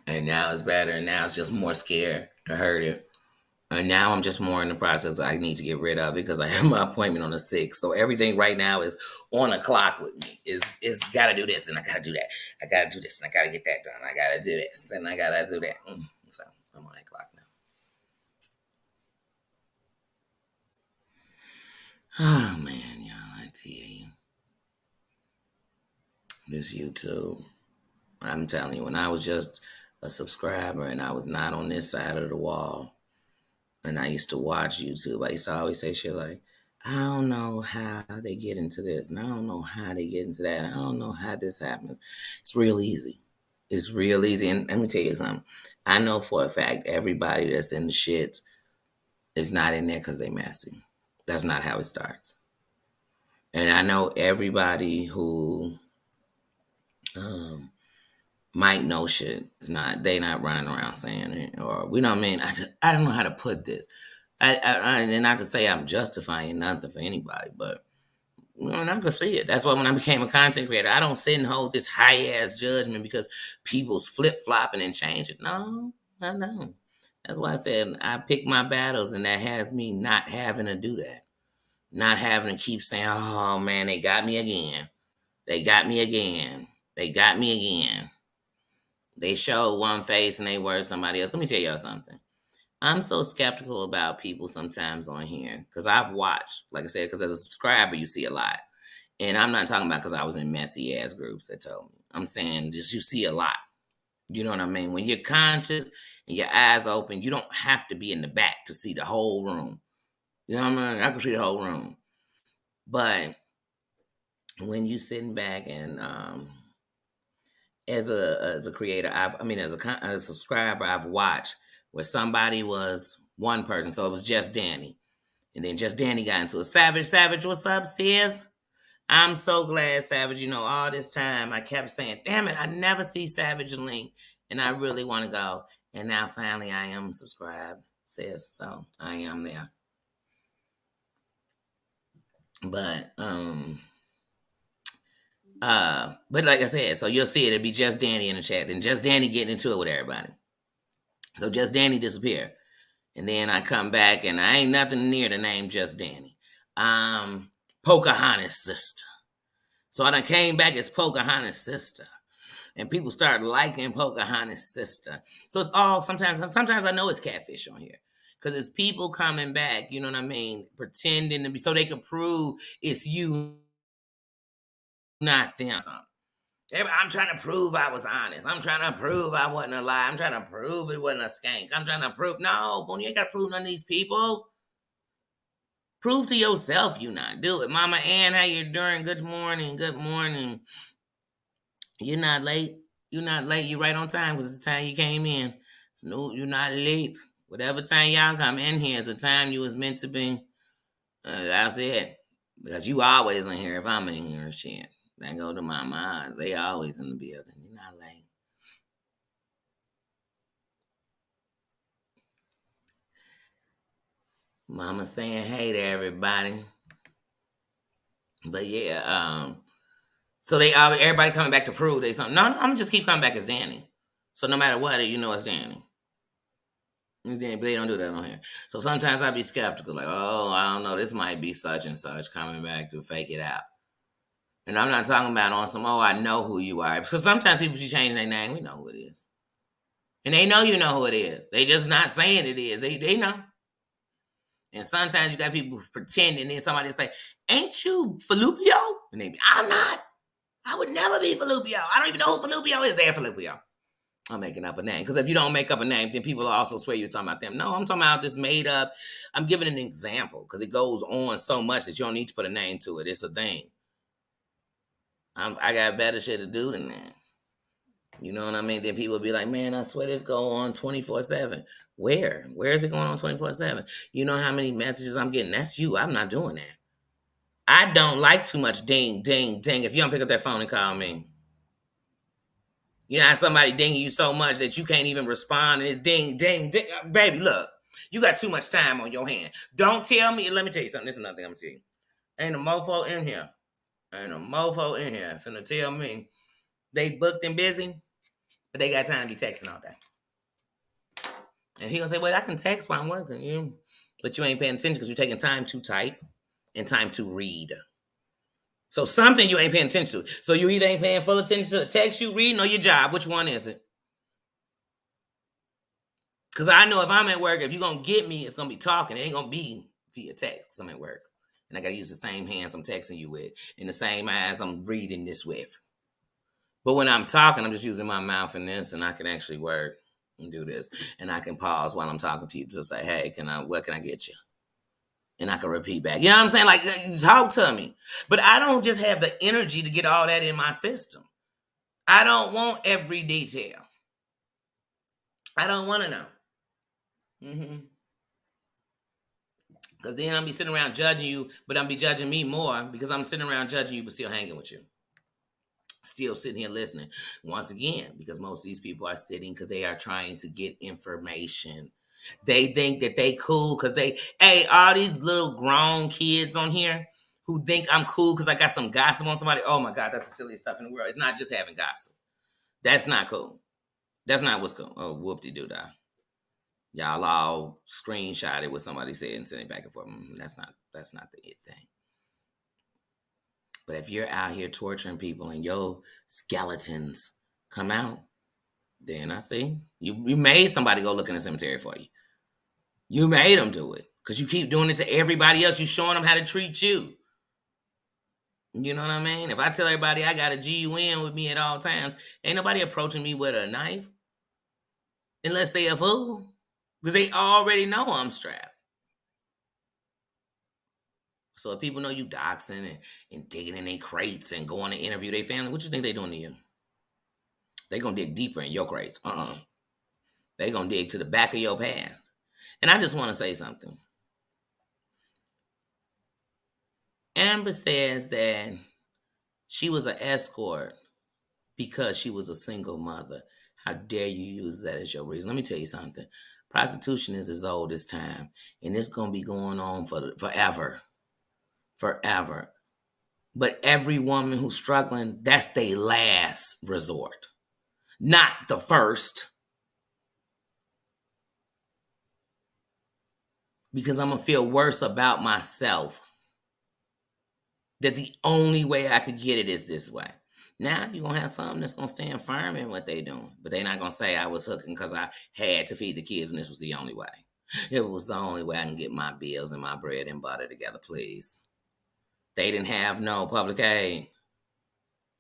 and now it's better. And now it's just more scared to hurt it. And now I'm just more in the process I need to get rid of it because I have my appointment on the 6th. So everything right now is on a clock with me. Is gotta do this and I gotta do that. I gotta do this and I gotta get that done. I gotta do this and I gotta do that. So I'm on that clock now. Oh man, y'all, I tell you. This YouTube. I'm telling you, when I was just a subscriber and I was not on this side of the wall, and I used to watch YouTube, I used to always say shit like, I don't know how they get into this, and I don't know how they get into that. I don't know how this happens. It's real easy. It's real easy. And let me tell you something. I know for a fact everybody that's in the shits is not in there because they messy. That's not how it starts. And I know everybody who um, might know shit is not. They not running around saying it, or we know what I mean. I don't know how to put this. And not to say I'm justifying nothing for anybody, but I can see it. That's why when I became a content creator, I don't sit and hold this high ass judgment because people's flip flopping and changing. No, I don't. That's why I said I pick my battles, and that has me not having to do that, not having to keep saying, "Oh man, they got me again. They got me again. They got me again." They showed one face and they were somebody else. Let me tell y'all something. I'm so skeptical about people sometimes on here because I've watched, like I said, because as a subscriber, you see a lot. And I'm not talking about because I was in messy ass groups that told me. I'm saying just you see a lot. You know what I mean? When you're conscious and your eyes open, you don't have to be in the back to see the whole room. You know what I mean? I can see the whole room. But when you sitting back and as a creator, as a subscriber, I've watched where somebody was one person, so it was Just Danny, and then Just Danny got into a Savage, what's up, sis? I'm so glad, Savage. All this time I kept saying, damn it, I never see Savage Link, and I really want to go. And now finally I am subscribed, sis. So I am there. But like I said, so you'll see it'll be Just Danny in the chat. Then Just Danny getting into it with everybody. So Just Danny disappeared. And then I come back and I ain't nothing near the name Just Danny. Pocahontas' sister. So I done came back as Pocahontas' sister. And people start liking Pocahontas' sister. So it's all sometimes I know it's catfish on here. Because it's people coming back, you know what I mean, pretending to be so they can prove it's you, not them. I'm trying to prove I was honest. I'm trying to prove I wasn't a lie. I'm trying to prove it wasn't a skank. I'm trying to prove no, Boone, you ain't gotta prove none of these people. Prove to yourself you not do it. Mama Ann, how you doing? Good morning. Good morning. You're not late. You're not late. You're right on time because it's the time you came in. So no, you're not late. Whatever time y'all come in here is the time you was meant to be. That's it. Because you always in here if I'm in here and shit. They go to my minds. They always in the building. You're not late. Mama saying hey to everybody. But yeah, so everybody coming back to prove they something. No, I'm gonna just keep coming back as Danny. So no matter what, it's Danny. It's Danny, but they don't do that on here. So sometimes I be skeptical, like, oh, I don't know, this might be such and such coming back to fake it out. And I'm not talking about on some, oh, I know who you are. Because sometimes people should change their name. We know who it is. And they know you know who it is. They just not saying it is. They know. And sometimes you got people pretending, then somebody say, ain't you Falupio? And they be, I'm not. I would never be Falupio. I don't even know who Falupio is. They're Falupio. I'm making up a name. Because if you don't make up a name, then people will also swear you're talking about them. No, I'm talking about this made up. I'm giving an example because it goes on so much that you don't need to put a name to it. It's a thing. I got better shit to do than that. You know what I mean? Then people be like, man, I swear this go on 24/7. Where? Where is it going on 24/7? You know how many messages I'm getting? That's you. I'm not doing that. I don't like too much ding, ding, ding. If you don't pick up that phone and call me. You know how somebody dinging you so much that you can't even respond and it's ding, ding, ding. Baby, look, you got too much time on your hand. Don't tell me. Let me tell you something. This is another thing I'm going to tell you. Ain't a mofo in here. Ain't a mofo in here finna tell me they booked and busy, but they got time to be texting all day. And he gonna say, well, I can text while I'm working. But you ain't paying attention because you're taking time to type and time to read. So something you ain't paying attention to. So you either ain't paying full attention to the text you reading or your job. Which one is it? Because I know if I'm at work, if you're going to get me, it's going to be talking. It ain't going to be via text because I'm at work. And I got to use the same hands I'm texting you with and the same eyes I'm reading this with. But when I'm talking, I'm just using my mouth and this, and I can actually work and do this. And I can pause while I'm talking to you to say, hey, what can I get you? And I can repeat back. You know what I'm saying? Like, talk to me. But I don't just have the energy to get all that in my system. I don't want every detail. I don't want to know. Mm-hmm. Because then I'll be sitting around judging you, but I'll be judging me more because I'm sitting around judging you, but still hanging with you. Still sitting here listening. Once again, because most of these people are sitting because they are trying to get information. They think that they cool because all these little grown kids on here who think I'm cool because I got some gossip on somebody. Oh my God, that's the silliest stuff in the world. It's not just having gossip. That's not cool. That's not what's cool. Oh, whoop-de-doo-dah. Y'all all screenshotted what somebody said and sent it back and forth. That's not the it thing. But if you're out here torturing people and your skeletons come out, then I see you made somebody go look in the cemetery for you. You made them do it because you keep doing it to everybody else. You showing them how to treat you. You know what I mean? If I tell everybody I got a GUN with me at all times, ain't nobody approaching me with a knife unless they a fool because they already know I'm strapped. So if people know you doxing and digging in their crates and going to interview their family, what you think they doing to you? They gonna dig deeper in your crates. They gonna dig to the back of your past. And I just want to say something. Amber says that she was an escort because she was a single mother. How dare you use that as your reason? Let me tell you something. Prostitution is as old as time, and it's gonna be going on for forever. Forever. But every woman who's struggling, that's their last resort, not the first. Because I'm going to feel worse about myself. That the only way I could get it is this way. Now you're going to have something that's going to stand firm in what they're doing. But they're not going to say I was hooking because I had to feed the kids and this was the only way. It was the only way I can get my bills and my bread and butter together, please. They didn't have no public aid.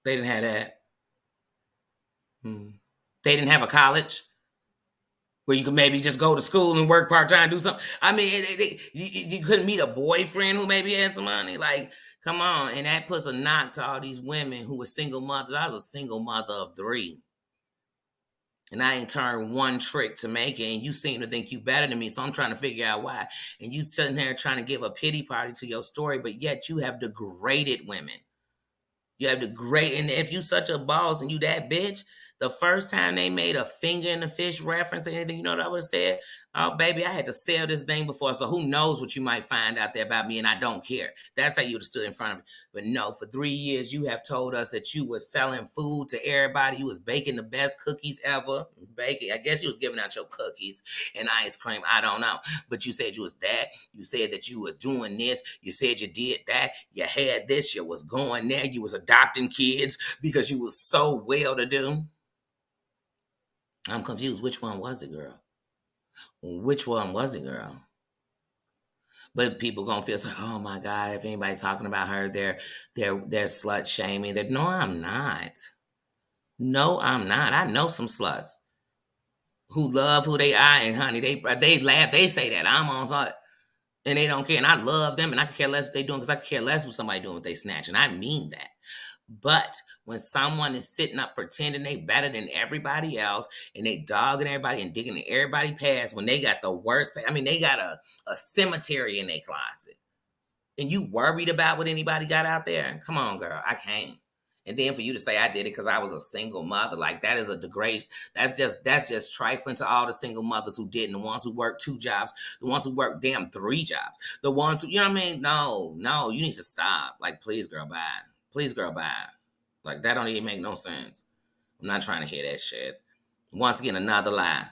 They didn't have that. They didn't have a college where you could maybe just go to school and work part-time, do something. I mean, you couldn't meet a boyfriend who maybe had some money. Like, come on. And that puts a knock to all these women who were single mothers. I was a single mother of 3. And I ain't turned one trick to make it. And you seem to think you better than me. So I'm trying to figure out why. And you sitting there trying to give a pity party to your story, but yet you have degraded women. You have degraded, and if you such a boss and you that bitch, the first time they made a finger in the fish reference or anything, you know what I would have said? Oh, baby, I had to sell this thing before, so who knows what you might find out there about me, and I don't care. That's how you would have stood in front of me. But no, for 3 years, you have told us that you was selling food to everybody. You was baking the best cookies ever. Baking, I guess you was giving out your cookies and ice cream. I don't know. But you said you was that. You said that you was doing this. You said you did that. You had this. You was going there. You was adopting kids because you was so well-to-do. I'm confused. Which one was it, girl? Which one was it, girl? But people gonna feel so. Oh my God! If anybody's talking about her, they're slut shaming. That no, I'm not. No, I'm not. I know some sluts who love who they are, and honey, they laugh. They say that I'm on slut, and they don't care. And I love them, and I could care less what they doing because I could care less what somebody doing what they snatch, and I mean that. But when someone is sitting up pretending they better than everybody else and they dogging everybody and digging in everybody past when they got the worst, I mean, they got a cemetery in their closet. And you worried about what anybody got out there? Come on, girl. I can't. And then for you to say I did it because I was a single mother, like that is a degradation. That's just trifling to all the single mothers who didn't, the ones who worked 2 jobs, the ones who worked damn 3 jobs, the ones who, you know what I mean? No, you need to stop. Like, please, girl, bye. Please, girl, bye. Like, that don't even make no sense. I'm not trying to hear that shit. Once again, another lie.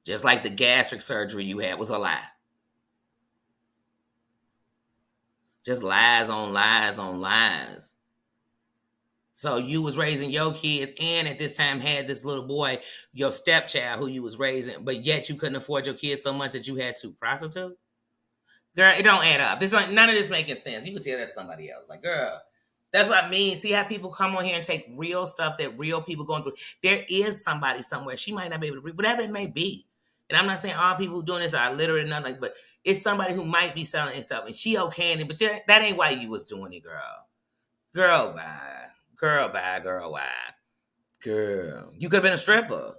Just like the gastric surgery you had was a lie. Just lies on lies on lies. So you was raising your kids and at this time had this little boy, your stepchild who you was raising, but yet you couldn't afford your kids so much that you had to prostitute? Girl, it don't add up. None of this making sense. You can tell that to somebody else. Like, girl, that's what I mean. See how people come on here and take real stuff that real people going through. There is somebody somewhere. She might not be able to read, whatever it may be. And I'm not saying all people who doing this are literate and nothing, but it's somebody who might be selling itself. And she okay in it, but that ain't why you was doing it, girl. Girl, why? Girl, bye. Girl, why? Girl. You could have been a stripper.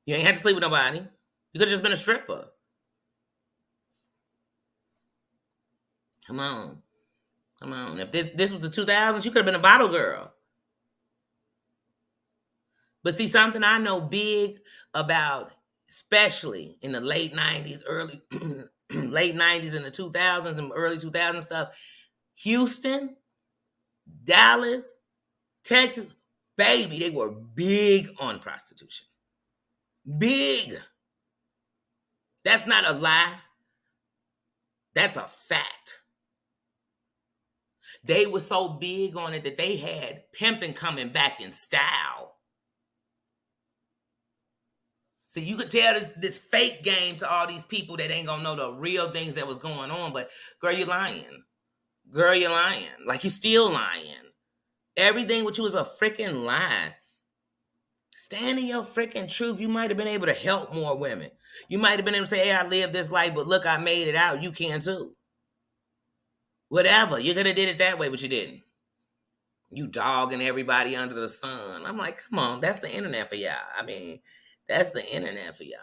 You ain't had to sleep with nobody. You could have just been a stripper. Come on. Come on. If this was the 2000s, you could have been a bottle girl. But see, something I know big about, especially in the late 90s, early late 90s and the 2000s and early 2000s stuff, Houston, Dallas, Texas, baby, they were big on prostitution. Big. That's not a lie. That's a fact. They were so big on it that they had pimping coming back in style. See, you could tell this fake game to all these people that ain't gonna know the real things that was going on, but girl, you're lying. Girl, you're lying. Like, you still lying. Everything with you is a freaking lie. Stand in your freaking truth. You might have been able to help more women. You might have been able to say, hey, I lived this life, but look, I made it out. You can too. Whatever. You could have did it that way, but you didn't. You dogging everybody under the sun. I'm like, come on, that's the internet for y'all. I mean, that's the internet for y'all.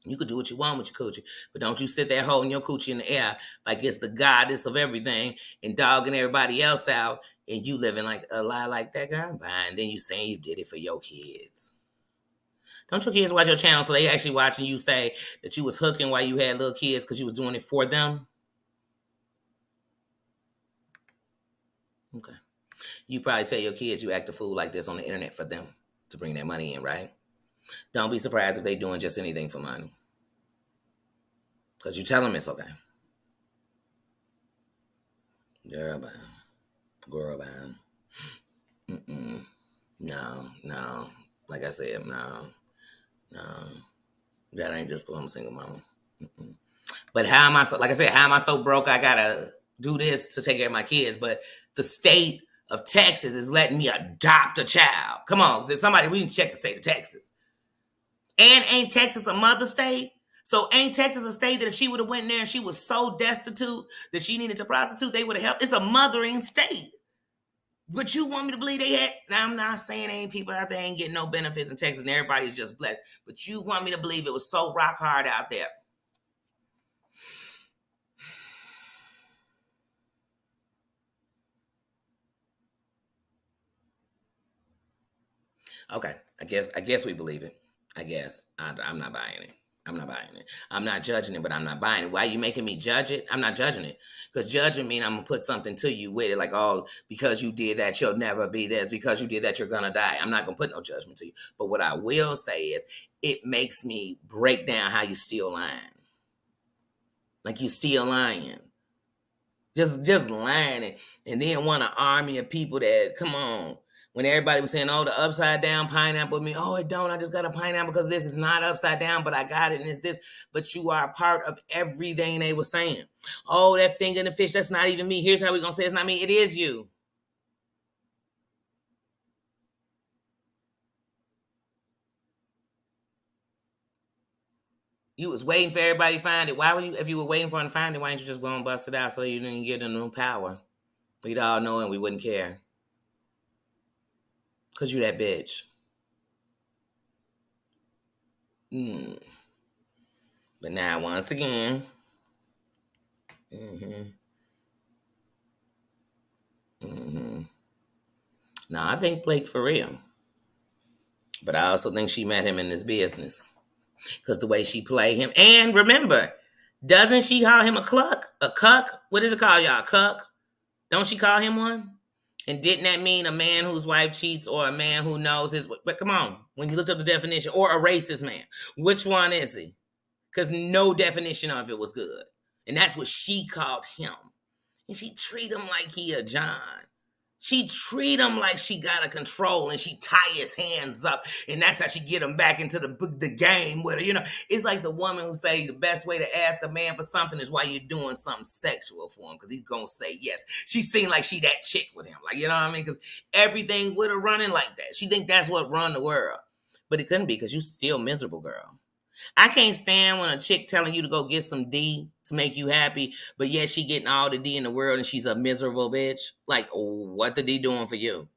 You could do what you want with your coochie, but don't you sit there holding your coochie in the air like it's the goddess of everything and dogging everybody else out, and you living like a lie like that, girl. And then you saying you did it for your kids. Don't your kids watch your channel so they actually watching you say that you was hooking while you had little kids because you was doing it for them? Okay. You probably tell your kids you act a fool like this on the internet for them to bring their money in, right? Don't be surprised if they doing just anything for money. Because you tell them it's okay. Girl, bye. Girl, bye. Mm-mm. No. Like I said, no. That ain't just because I'm a single mama. Mm-mm. But how am I so, like I said, how am I so broke I gotta do this to take care of my kids? But the state of Texas is letting me adopt a child. Come on, there's somebody, we need to check the state of Texas. And ain't Texas a mother state? So ain't Texas a state that if she would have went in there and she was so destitute that she needed to prostitute, they would have helped? It's a mothering state. But you want me to believe they had? Now, I'm not saying ain't people out there ain't getting no benefits in Texas and everybody's just blessed. But you want me to believe it was so rock hard out there. Okay, I guess we believe it. I guess I'm not buying it. I'm not buying it. I'm not judging it, but I'm not buying it. Why are you making me judge it? I'm not judging it. Because judging means I'm going to put something to you with it. Like, oh, because you did that, you'll never be this. Because you did that, you're going to die. I'm not going to put no judgment to you. But what I will say is it makes me break down how you still lying. Like, you still lying. Just lying. And then want an army of people that, come on. When everybody was saying, oh, the upside down pineapple, me, oh, it don't. I just got a pineapple because this is not upside down, but I got it and it's this. But you are a part of everything they were saying. Oh, that finger in the fish, that's not even me. Here's how we're going to say it's not me. It is you. You was waiting for everybody to find it. Why would you, if you were waiting for them to find it, why didn't you just go and bust it out so you didn't get a new power? We'd all know and we wouldn't care. Because you that bitch. But now, once again, no, I think Blake for real. But I also think she met him in this business. Because the way she played him. And remember, doesn't she call him a cluck? A cuck? What does it call y'all? Cuck? Don't she call him one? And didn't that mean a man whose wife cheats or a man who knows his... But come on, when you looked up the definition, or a racist man, which one is he? Because no definition of it was good. And that's what she called him. And she treat him like he a John. She treat him like she got a control and she tie his hands up and that's how she get him back into the game with her. You know, it's like the woman who say the best way to ask a man for something is while you're doing something sexual for him because he's going to say yes. She seemed like she that chick with him. Like, you know what I mean? Because everything with her running like that. She think that's what run the world. But it couldn't be because you still miserable, girl. I can't stand when a chick telling you to go get some D to make you happy, but yet she getting all the D in the world and she's a miserable bitch. Like, what the D doing for you?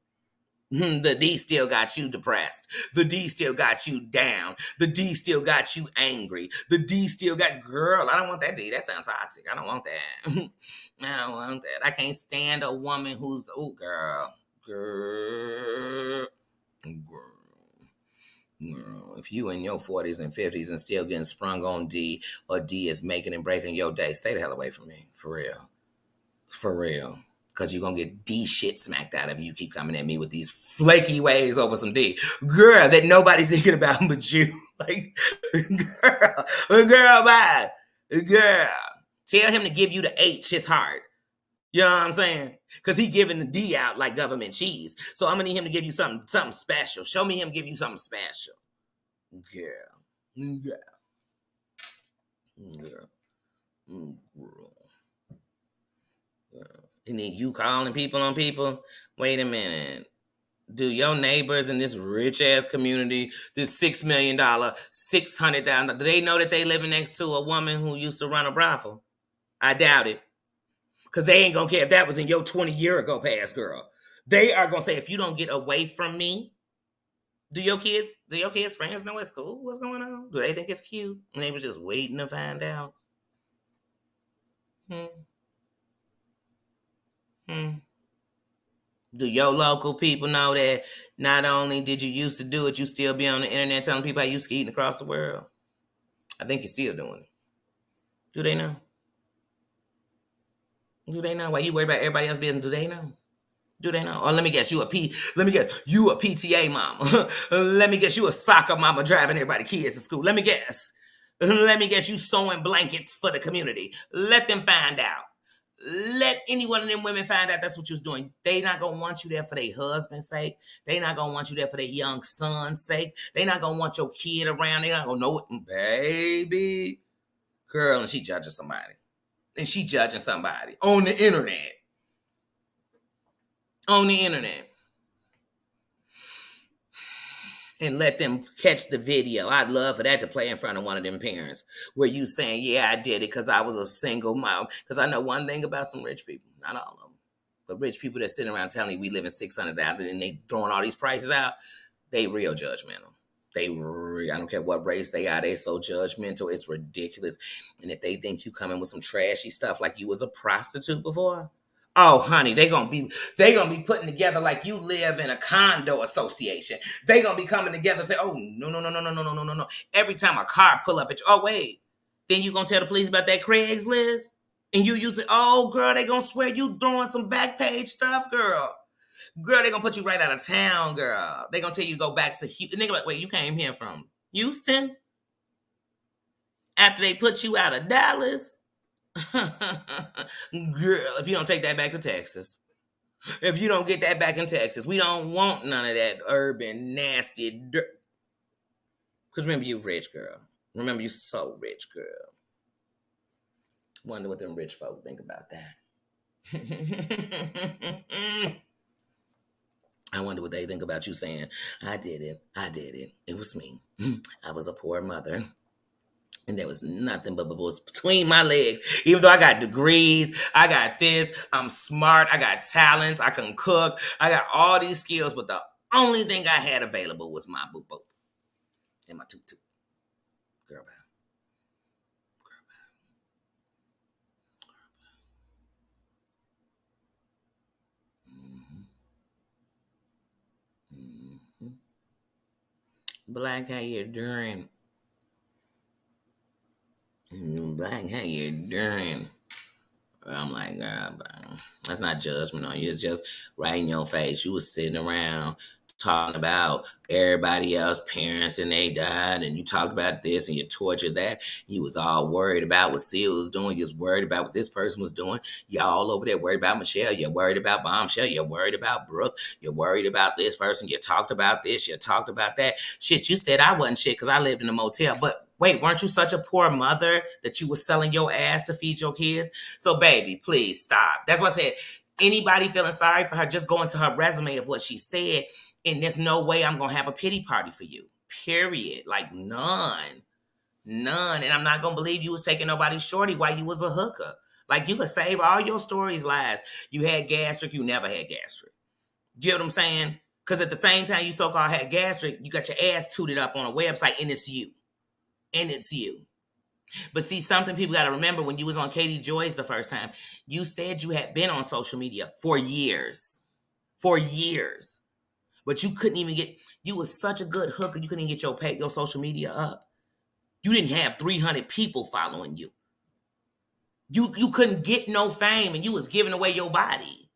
The D still got you depressed. The D still got you down. The D still got you angry. The D still got, girl, I don't want that D. That sounds toxic. I don't want that. I don't want that. I can't stand a woman who's, oh, girl. If you in your 40s and 50s and still getting sprung on D, or D is making and breaking your day, stay the hell away from me. For real. For real. Because you're going to get D shit smacked out of you. You keep coming at me with these flaky ways over some D. Girl, that nobody's thinking about but you. Like, bye. Girl. Tell him to give you the H, his heart. You know what I'm saying? Because he giving the D out like government cheese. So I'm going to need him to give you something special. Show me him give you something special. Girl. And then you calling people on people. Wait a minute. Do your neighbors in this rich ass community, this $6 million, $600,000, do they know that they living next to a woman who used to run a brothel? I doubt it. Because they ain't gonna care if that was in your 20-year ago past, girl. They are gonna say, if you don't get away from me, do your kids friends know at school what's going on? Do they think it's cute? And they was just waiting to find out. Do your local people know that not only did you used to do it, you still be on the internet telling people how you skeeting across the world? I think you're still doing it. Do they know? Do they know? Why you worry about everybody else's business? Do they know? Do they know? Or let me guess, you a PTA mama. Let me guess, you a soccer mama driving everybody kids to school. Let me guess. You sewing blankets for the community. Let them find out. Let any one of them women find out that's what you was doing. They not gonna want you there for their husband's sake. They not gonna want you there for their young son's sake. They not gonna want your kid around. They not gonna know it, baby. Girl, and she judging somebody. On the internet. And let them catch the video. I'd love for that to play in front of one of them parents where you saying, yeah, I did it because I was a single mom. Because I know one thing about some rich people, not all of them, but rich people that sitting around telling you we live in $600,000 and they throwing all these prices out, they real judgmental. I don't care what race they are, they so judgmental, it's ridiculous. And if they think you coming with some trashy stuff like you was a prostitute before, oh, honey, they gonna be putting together like you live in a condo association. They gonna be coming together and say, oh, no. Every time a car pull up at you, oh, wait. Then you gonna tell the police about that Craigslist? And you use it, oh, girl, they gonna swear you doing some back page stuff, girl. Girl, they gonna put you right out of town, girl. They gonna tell you to go back to Houston. Nigga, like, wait, you came here from Houston? After they put you out of Dallas? Girl, if you don't take that back to Texas, if you don't get that back in Texas, we don't want none of that urban, nasty dirt. Because remember, you rich, girl. Remember, you so rich, girl. Wonder what them rich folk think about that. I wonder what they think about you saying, I did it. It was me. I was a poor mother. And there was nothing but was between my legs. Even though I got degrees, I got this, I'm smart, I got talents, I can cook, I got all these skills, but the only thing I had available was my boo-boo and my toot-toot. Girl, bye. Black, how you doing? Black, how you doing? I'm like, girl, that's not judgment on you. It's just right in your face. You was sitting around talking about everybody else, parents, and they died, and you talked about this and you tortured that. You was all worried about what Seal was doing. You was worried about what this person was doing. Y'all all over there worried about Michelle. You're worried about Bombshell. You're worried about Brooke. You're worried about this person. You talked about this. You talked about that. Shit, you said I wasn't shit because I lived in a motel, but wait, weren't you such a poor mother that you were selling your ass to feed your kids? So, baby, please stop. That's what I said. Anybody feeling sorry for her, just go into her resume of what she said, and there's no way I'm going to have a pity party for you. Period. Like, none. And I'm not going to believe you was taking nobody's shorty while you was a hooker. Like, you could save all your stories lies. You had gastric, you never had gastric. You know what I'm saying? Because at the same time you so-called had gastric, you got your ass tooted up on a website, and it's you. And it's you. But see, something people got to remember, when you was on Katie Joy's the first time, you said you had been on social media for years. For years. But you couldn't even get, you was such a good hooker, you couldn't even get your social media up. You didn't have 300 people following you. You couldn't get no fame, and you was giving away your body.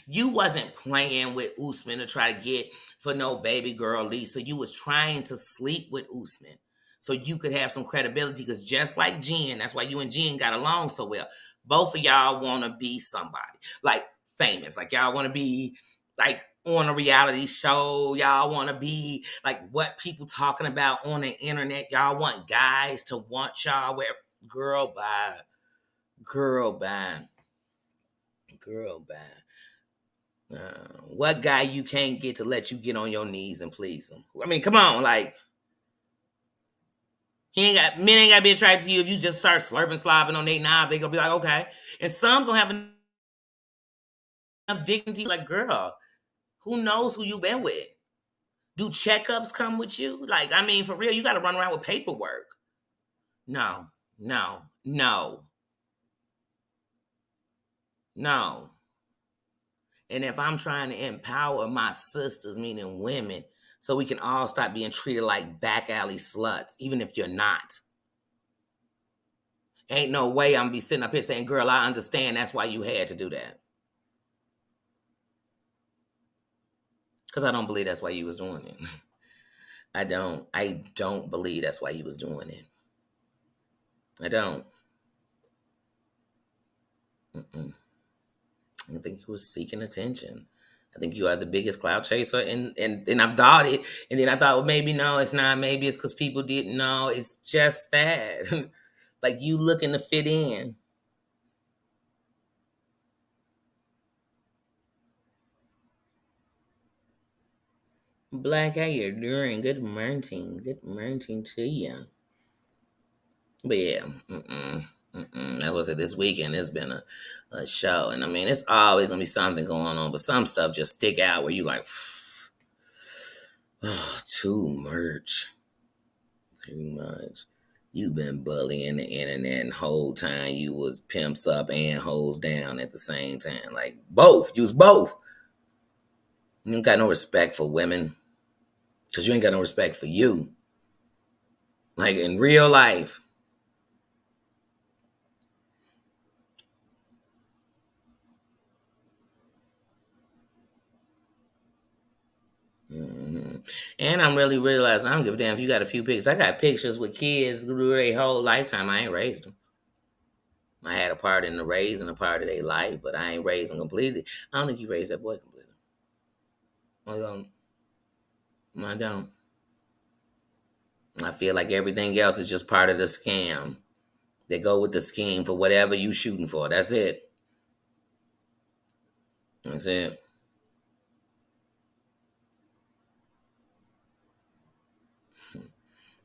You wasn't playing with Usman to try to get for no baby girl Lisa. You was trying to sleep with Usman so you could have some credibility. Because just like Jen, that's why you and Jen got along so well. Both of y'all want to be somebody, like famous. Like y'all want to be like on a reality show. Y'all want to be like what people talking about on the internet. Y'all want guys to want y'all. Where girl, bye. Girl, bye. Girl, bye. What guy you can't get to let you get on your knees and please him? I mean, come on, like men ain't got to be attracted to you if you just start slurping, slobbing on their knob. They gonna be like, okay, and some gonna have enough dignity. Like, girl, who knows who you been with? Do checkups come with you? Like, I mean, for real, you got to run around with paperwork. No, no, no, no. And if I'm trying to empower my sisters, meaning women, so we can all stop being treated like back alley sluts, even if you're not. Ain't no way I'm be sitting up here saying, girl, I understand that's why you had to do that. Because I don't believe that's why you was doing it. I don't believe that's why you was doing it. I don't. I think you was seeking attention. I think you are the biggest cloud chaser, and I've thought it, and then I thought, well, maybe no, it's not. Maybe it's because people didn't know. It's just that, like you looking to fit in. Black, how you doing? Good morning. Good morning to you. But yeah, that's what I said. This weekend has been a show, and I mean, it's always gonna be something going on, but some stuff just stick out where you like, oh, too much. Too much. You been bullying the internet, and whole time you was pimps up and hoes down at the same time. Like both. You was both. You ain't got no respect for women. Cause you ain't got no respect for you. Like in real life. And I'm really realizing I don't give a damn if you got a few pictures. I got pictures with kids through their whole lifetime. I ain't raised them. I had a part in the raise and a part of their life, but I ain't raised them completely. I don't think you raised that boy completely. I don't. I feel like everything else is just part of the scam. They go with the scheme for whatever you shooting for. That's it. That's it.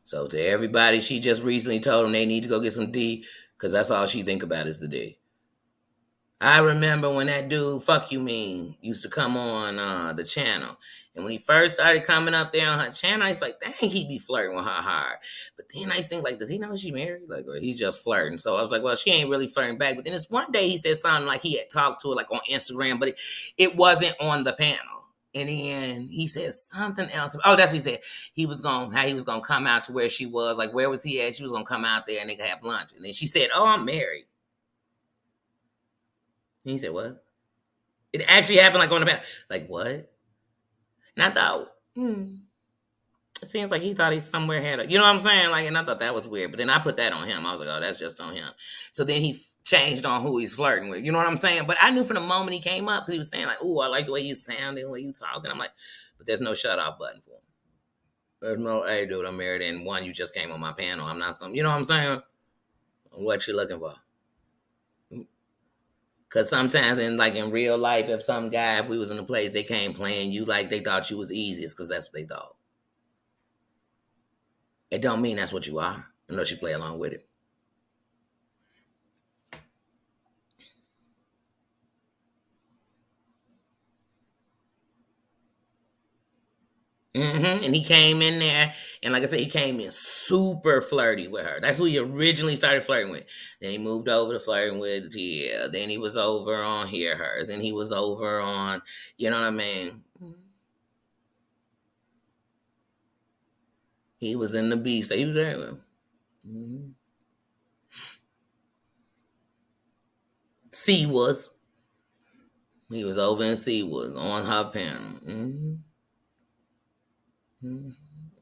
So to everybody, she just recently told them they need to go get some D, because that's all she think about is the D. I remember when that dude, Fuck You Mean, used to come on the channel. And when he first started coming up there on her channel, I was like, dang, he be flirting with her hard. But then I used to think, like, does he know she married? Like, or he's just flirting. So I was like, well, she ain't really flirting back. But then this one day he said something like he had talked to her like on Instagram, but it wasn't on the panel. And then he said something else. Oh, that's what he said. How he was gonna come out to where she was. Like, where was he at? She was gonna come out there and they could have lunch. And then she said, oh, I'm married. And he said, what? It actually happened like on the back. Like, what? And I thought, it seems like he thought he somewhere had a, you know what I'm saying? Like, and I thought that was weird. But then I put that on him. I was like, oh, that's just on him. So then he changed on who he's flirting with. You know what I'm saying? But I knew from the moment he came up, because he was saying, like, oh, I like the way you sound and the way you talk. And I'm like, but there's no shut off button for him. There's no, hey, dude, I'm married. And one, you just came on my panel. I'm not some, you know what I'm saying? What you looking for? Cause sometimes in real life, if some guy, if we was in a place, they came playing you like they thought you was easiest, cause that's what they thought. It don't mean that's what you are, unless you play along with it. And he came in there, and like I said, he came in super flirty with her. That's who he originally started flirting with. Then he moved over to flirting with Tia. Then he was over on Hear Hers. Then he was over on, you know what I mean? He was in the beef, so he was there with him. Mm-hmm. C was. He was over in C was on her panel. Mm-hmm.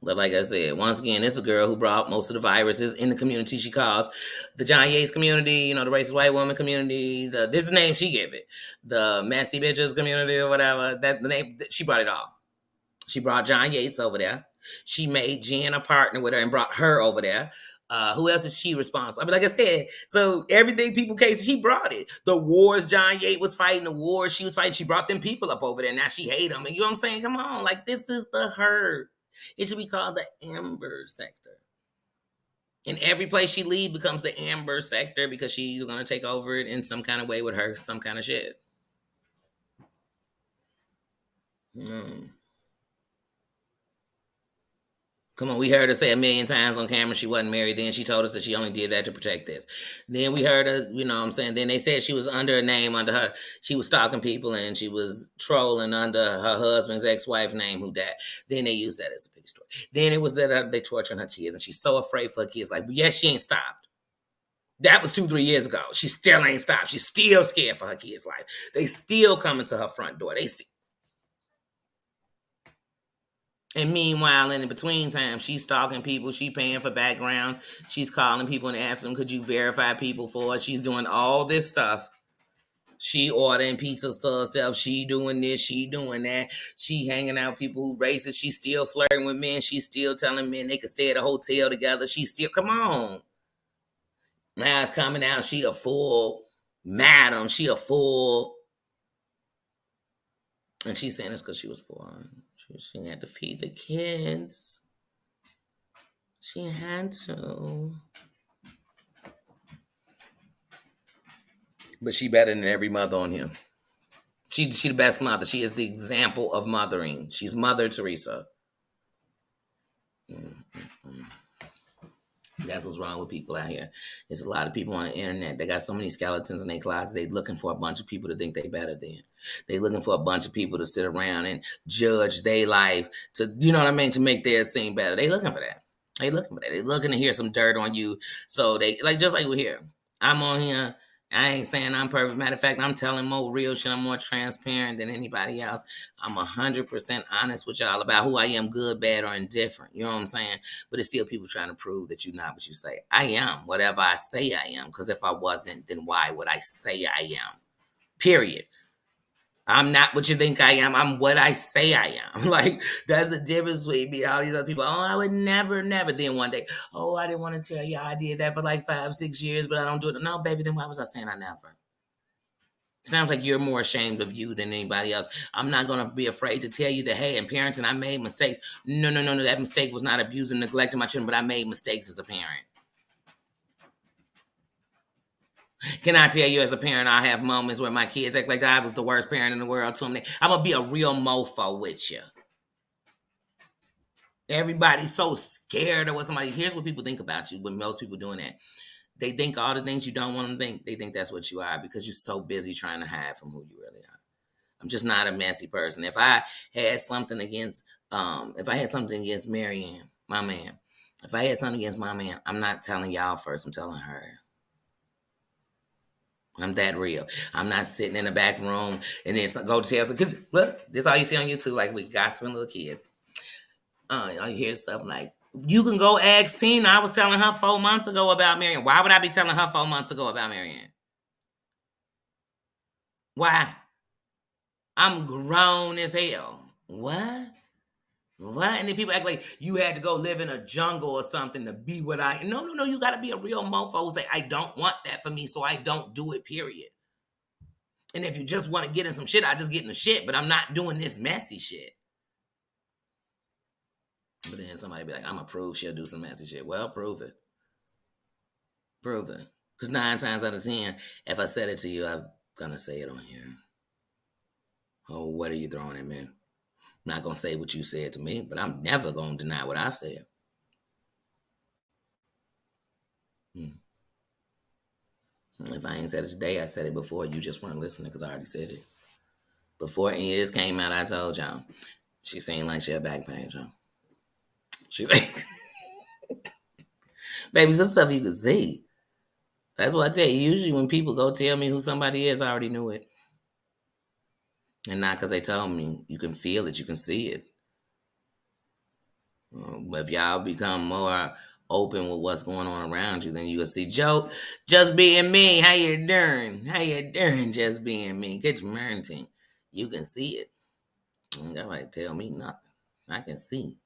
But like I said, once again, it's a girl who brought most of the viruses in the community she calls the John Yates community, the racist white woman community. This is the name she gave it. The messy bitches community or whatever. That the name she brought it all. She brought John Yates over there. She made Jen a partner with her and brought her over there. Who else is she responsible? I mean, like I said, so everything people cases, she brought it. The wars John Yates was fighting, the wars she was fighting, she brought them people up over there. Now she hate them. And you know what I'm saying? Come on, like this is the herd. It should be called the Amber Sector. And every place she leave becomes the Amber Sector because she's gonna take over it in some kind of way with her, some kind of shit. Mm. Come on, we heard her say a million times on camera she wasn't married. Then she told us that she only did that to protect this. Then we heard her, you know what I'm saying? Then they said she was under a name, under her, she was stalking people and she was trolling under her husband's ex-wife name who died. Then they used that as a big story. Then it was that they torturing her kids and she's so afraid for her kids. Like, yes, she ain't stopped. That was 2-3 years ago. She still ain't stopped. She's still scared for her kids' life. They still coming to her front door. They still. And meanwhile, in the between time, she's stalking people. She paying for backgrounds. She's calling people and asking them, could you verify people for us? She's doing all this stuff. She ordering pizzas to herself. She doing this. She doing that. She hanging out with people who racist. She's still flirting with men. She's still telling men they could stay at a hotel together. She still, come on. Now it's coming out. She a full madam. She a full. And she's saying it's because she was poor. She had to feed the kids. She had to. But she better than every mother on here. She the best mother. She is the example of mothering. She's Mother Teresa. Mm-hmm. That's what's wrong with people out here. There's a lot of people on the internet. They got so many skeletons in their closet. They looking for a bunch of people to think they better than. They looking for a bunch of people to sit around and judge their life to, you know what I mean, to make theirs seem better. They looking for that. They looking for that. They looking to hear some dirt on you. So they like just like we're here. I'm on here. I ain't saying I'm perfect. Matter of fact, I'm telling more real shit. I'm more transparent than anybody else. I'm 100% honest with y'all about who I am, good, bad, or indifferent. You know what I'm saying? But it's still people trying to prove that you're not what you say. I am whatever I say I am. Because if I wasn't, then why would I say I am? Period. I'm not what you think I am. I'm what I say I am. Like, that's the difference between me and all these other people. Oh, I would never, never. Then one day, oh, I didn't want to tell you I did that for like 5-6 years, but I don't do it. No, baby, then why was I saying I never? Sounds like you're more ashamed of you than anybody else. I'm not going to be afraid to tell you that, hey, in parenting, I made mistakes. No, no, no, no. That mistake was not abusing, neglecting my children, but I made mistakes as a parent. Can I tell you, as a parent, I have moments where my kids act like I was the worst parent in the world to them. I'm going to be a real mofo with you. Everybody's so scared of what somebody. Here's what people think about you when most people doing that. They think all the things you don't want them to think. They think that's what you are because you're so busy trying to hide from who you really are. I'm just not a messy person. If I had something against, Marianne, my man, if I had something against my man, I'm not telling y'all first. I'm telling her. I'm that real. I'm not sitting in the back room and then go to tell. Because look, this is all you see on YouTube, like with gossiping little kids. You hear stuff like, you can go ask Tina. I was telling her 4 months ago about Marianne. Why would I be telling her 4 months ago about Marianne? Why? I'm grown as hell. What? What? And then people act like you had to go live in a jungle or something to be what I. No, no, no. You got to be a real mofo who say, I don't want that for me, so I don't do it, period. And if you just want to get in some shit, I just get in the shit, but I'm not doing this messy shit. But then somebody be like, I'm going to prove she'll do some messy shit. Well, prove it. Prove it. Because 9 times out of 10, if I said it to you, I'm going to say it on here. Oh, what are you throwing at me? I'm not gonna say what you said to me, but I'm never gonna deny what I've said. Mm. If I ain't said it today, I said it before. You just weren't listening because I already said it. Before any of this came out, I told y'all. She seemed like she had back pain, y'all. She's like, baby, some stuff you can see. That's what I tell you. Usually when people go tell me who somebody is, I already knew it. And not because they told me. You can feel it. You can see it. But if y'all become more open with what's going on around you, then you will see Joe just being me. How you doing? How you doing? Just being me. Get your parenting. You can see it. Nobody tell me nothing. I can see.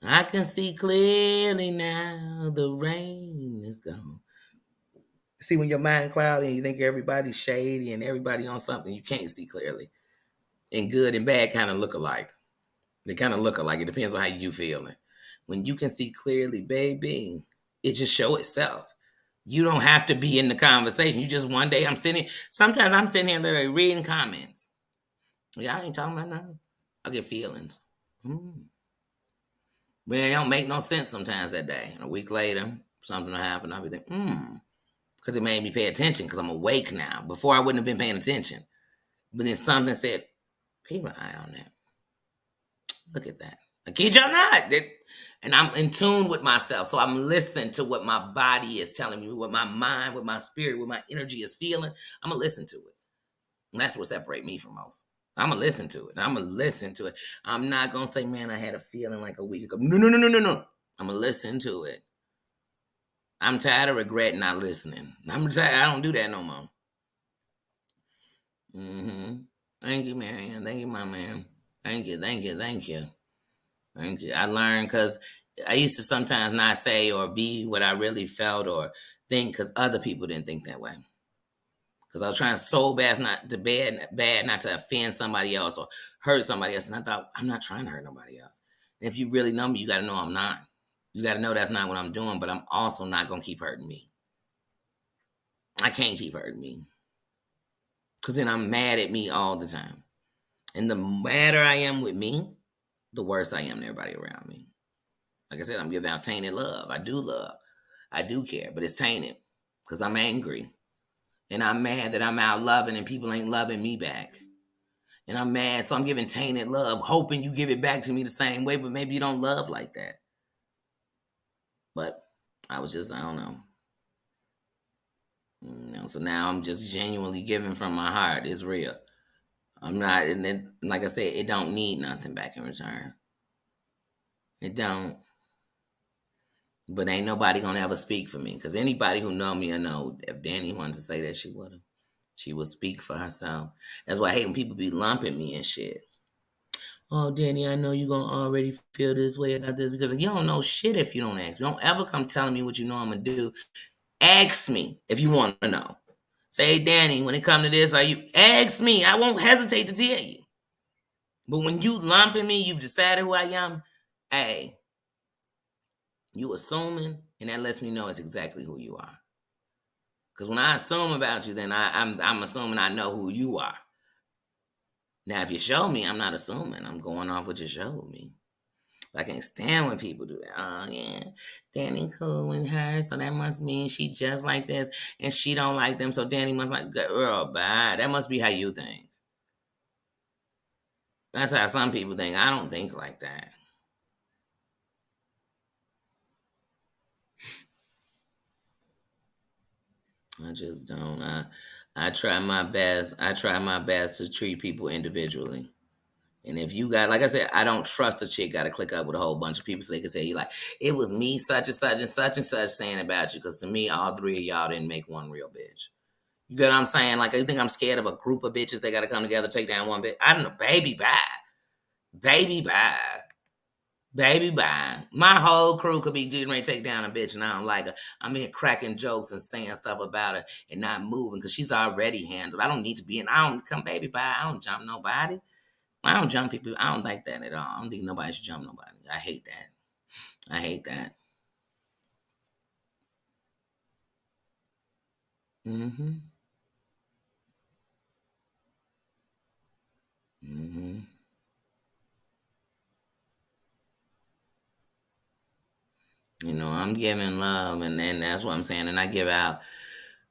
I can see clearly now. The rain is gone. See, when your mind cloudy and you think everybody's shady and everybody on something, you can't see clearly. And good and bad kind of look alike. They kind of look alike. It depends on how you feeling. When you can see clearly, baby, it just show itself. You don't have to be in the conversation. You just one day sometimes I'm sitting here literally reading comments. Y'all ain't talking about nothing. I get feelings. But it don't make no sense sometimes that day. And a week later, something will happen. I'll be thinking, because it made me pay attention because I'm awake now. Before I wouldn't have been paying attention. But then something said, keep an eye on that. Look at that. I kid y'all not. And I'm in tune with myself. So I'm listening to what my body is telling me, what my mind, what my spirit, what my energy is feeling. I'm going to listen to it. And that's what separates me from most. I'm going to listen to it. I'm going to listen to it. I'm not going to say, man, I had a feeling like a week ago. No, no, no, no, no, no. I'm going to listen to it. I'm tired of regretting not listening. I'm tired. I don't do that no more. Thank you, Marianne. Thank you, my man. Thank you, thank you, thank you. Thank you. I learned because I used to sometimes not say or be what I really felt or think because other people didn't think that way. Because I was trying so bad not to offend somebody else or hurt somebody else. And I thought, I'm not trying to hurt nobody else. And if you really know me, you got to know I'm not. You got to know that's not what I'm doing, but I'm also not going to keep hurting me. I can't keep hurting me. Because then I'm mad at me all the time. And the madder I am with me, the worse I am to everybody around me. Like I said, I'm giving out tainted love. I do love. I do care, but it's tainted because I'm angry. And I'm mad that I'm out loving and people ain't loving me back. And I'm mad, so I'm giving tainted love, hoping you give it back to me the same way, but maybe you don't love like that. But I don't know. So now I'm just genuinely giving from my heart. It's real. I'm not, and then, like I said, it don't need nothing back in return. It don't. But ain't nobody gonna ever speak for me. Because anybody who know me, I know if Danny wanted to say that, she would have. She would speak for herself. That's why I hate when people be lumping me and shit. Oh, Danny, I know you're gonna already feel this way about this because you don't know shit if you don't ask me. Don't ever come telling me what you know I'm gonna do. Ask me if you want to know. Say, hey, Danny, when it come to this, are you ask me? I won't hesitate to tell you. But when you lumping me, you've decided who I am. Hey, you assuming, and that lets me know it's exactly who you are. Because when I assume about you, then I'm assuming I know who you are. Now, if you show me, I'm not assuming. I'm going off what you showed me. I can't stand when people do that. Oh yeah, Danny cool with her, so that must mean she just like this, and she don't like them, so Danny must like girl. Bye. That must be how you think. That's how some people think. I don't think like that. I just don't. I try my best. I try my best to treat people individually. And if you got, like I said, I don't trust a chick got to click up with a whole bunch of people so they can tell you like it was me, such and such and such and such saying about you. Because to me, all three of y'all didn't make one real bitch. You get what I'm saying? Like, you think I'm scared of a group of bitches? They got to come together, take down one bitch. I don't know. Baby, bye. Baby, bye. Baby, bye. My whole crew could be getting ready to take down a bitch, and I don't like her. I'm here cracking jokes and saying stuff about her and not moving because she's already handled. I don't need to be in. I don't come, baby, bye. I don't jump nobody. I don't jump people. I don't like that at all. I don't think nobody should jump nobody. I hate that. I hate that. Mm-hmm. Mm-hmm. I'm giving love, and that's what I'm saying. And I give out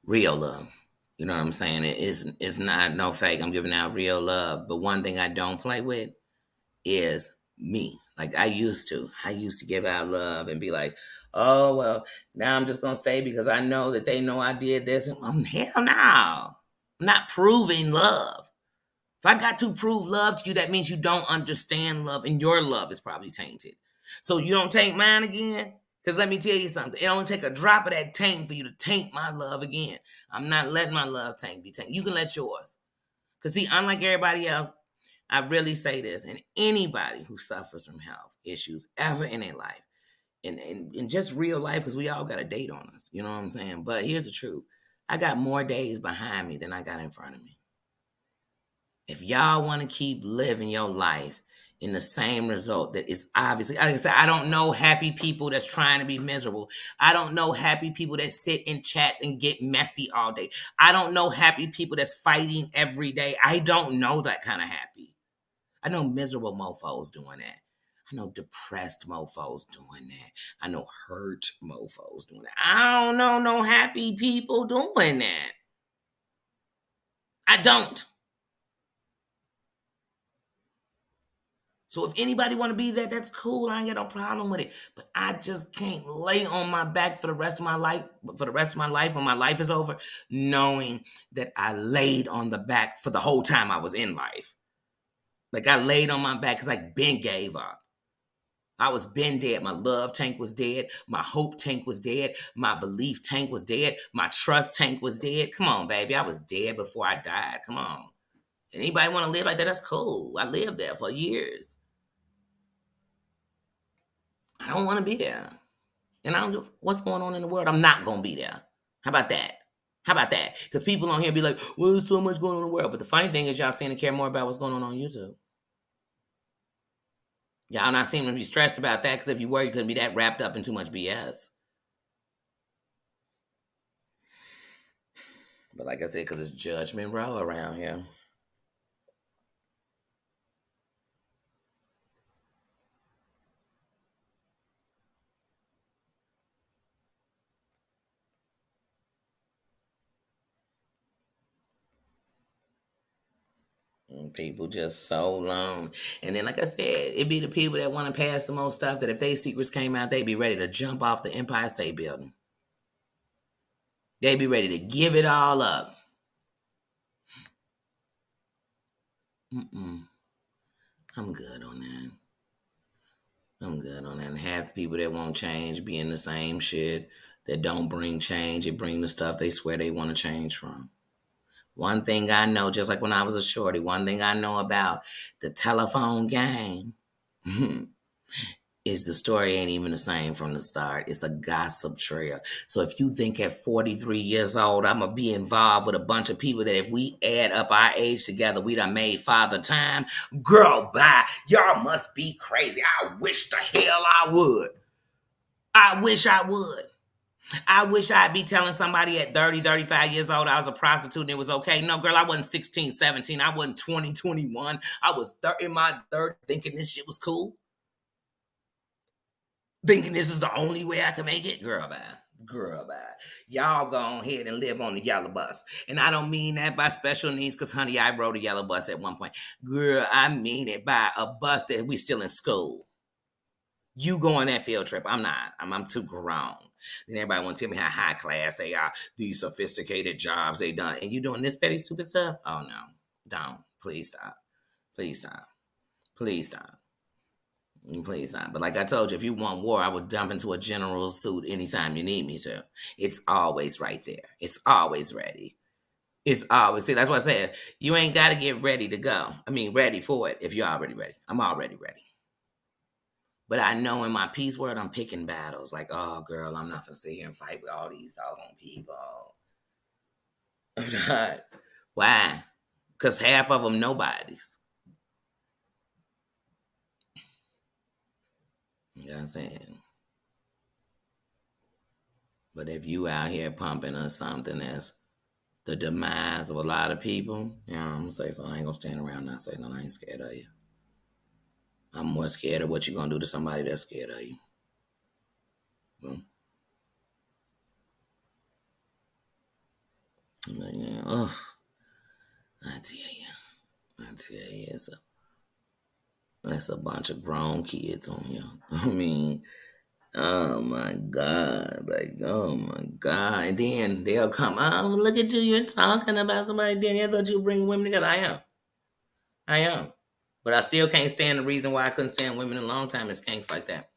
real love. You know what I'm saying? It's not no fake. I'm giving out real love. But one thing I don't play with is me. Like I used to give out love and be like, oh well, now I'm just gonna stay because I know that they know I did this. And hell no, I'm not proving love. If I got to prove love to you, that means you don't understand love, and your love is probably tainted. So you don't taint mine again. Because let me tell you something. It only take a drop of that taint for you to taint my love again. I'm not letting my love taint be tainted. You can let yours. Because see, unlike everybody else, I really say this, and anybody who suffers from health issues ever in their life, and just real life, because we all got a date on us, you know what I'm saying? But here's the truth. I got more days behind me than I got in front of me. If y'all want to keep living your life in the same result that is obviously, like I said, I don't know happy people that's trying to be miserable. I don't know happy people that sit in chats and get messy all day. I don't know happy people that's fighting every day. I don't know that kind of happy. I know miserable mofos doing that. I know depressed mofos doing that. I know hurt mofos doing that. I don't know no happy people doing that. I don't. So if anybody want to be that, that's cool. I ain't got no problem with it. But I just can't lay on my back for the rest of my life, when my life is over, knowing that I laid on the back for the whole time I was in life. Like I laid on my back because I been gave up. I was been dead. My love tank was dead. My hope tank was dead. My belief tank was dead. My trust tank was dead. Come on, baby. I was dead before I died. Come on. Anybody want to live like that? That's cool. I lived there for years. I don't want to be there. And I don't know what's going on in the world. I'm not going to be there. How about that? How about that? Because people on here be like, well, there's so much going on in the world. But the funny thing is y'all seem to care more about what's going on YouTube. Y'all not seem to be stressed about that because if you were, you couldn't be that wrapped up in too much BS. But like I said, because it's Judgment Row around here. And people just so long. And then, like I said, it be the people that want to pass the most stuff that if they secrets came out, they'd be ready to jump off the Empire State Building. They'd be ready to give it all up. Mm-mm. I'm good on that. I'm good on that. And half the people that won't change be in the same shit that don't bring change. It bring the stuff they swear they want to change from. One thing I know, just like when I was a shorty, one thing I know about the telephone game is the story ain't even the same from the start. It's a gossip trail. So if you think at 43 years old, I'm going to be involved with a bunch of people that if we add up our age together, we done made father time, girl, bye. Y'all must be crazy. I wish the hell I would. I wish I would. I wish I'd be telling somebody at 30, 35 years old I was a prostitute and it was okay. No, girl, I wasn't 16, 17. I wasn't 20, 21. I was in my 30s thinking this shit was cool. Thinking this is the only way I can make it. Girl, bye. Girl, bye. Y'all go ahead and live on the yellow bus. And I don't mean that by special needs because, honey, I rode a yellow bus at one point. Girl, I mean it by a bus that we still in school. You go on that field trip. I'm not. I'm too grown. Then everybody want to tell me how high class they are. These sophisticated jobs they done. And you doing this petty stupid stuff? Oh, no. Don't. Please stop. Please stop. Please stop. Please stop. But like I told you, if you want war, I would dump into a general suit anytime you need me to. It's always right there. It's always ready. It's always, see, that's what I said. You ain't got to get ready to go. I mean, ready for it if you're already ready. I'm already ready. But I know in my peace world, I'm picking battles. Like, oh, girl, I'm not going to sit here and fight with all these doggone people. I'm not. Why? Because half of them nobodies. You know what I'm saying? But if you out here pumping or something that's the demise of a lot of people, you know, I'm going to say something. I ain't going to stand around and not say nothing. I ain't scared of you. I'm more scared of what you're going to do to somebody that's scared of you. Mm. Yeah, oh, I tell you, that's a bunch of grown kids on you. I mean, oh my God. Like, oh my God. And then they'll come, oh, look at you. You're talking about somebody. Then I thought you bring women together. I am. I am. But I still can't stand the reason why I couldn't stand women in a long time is skanks like that.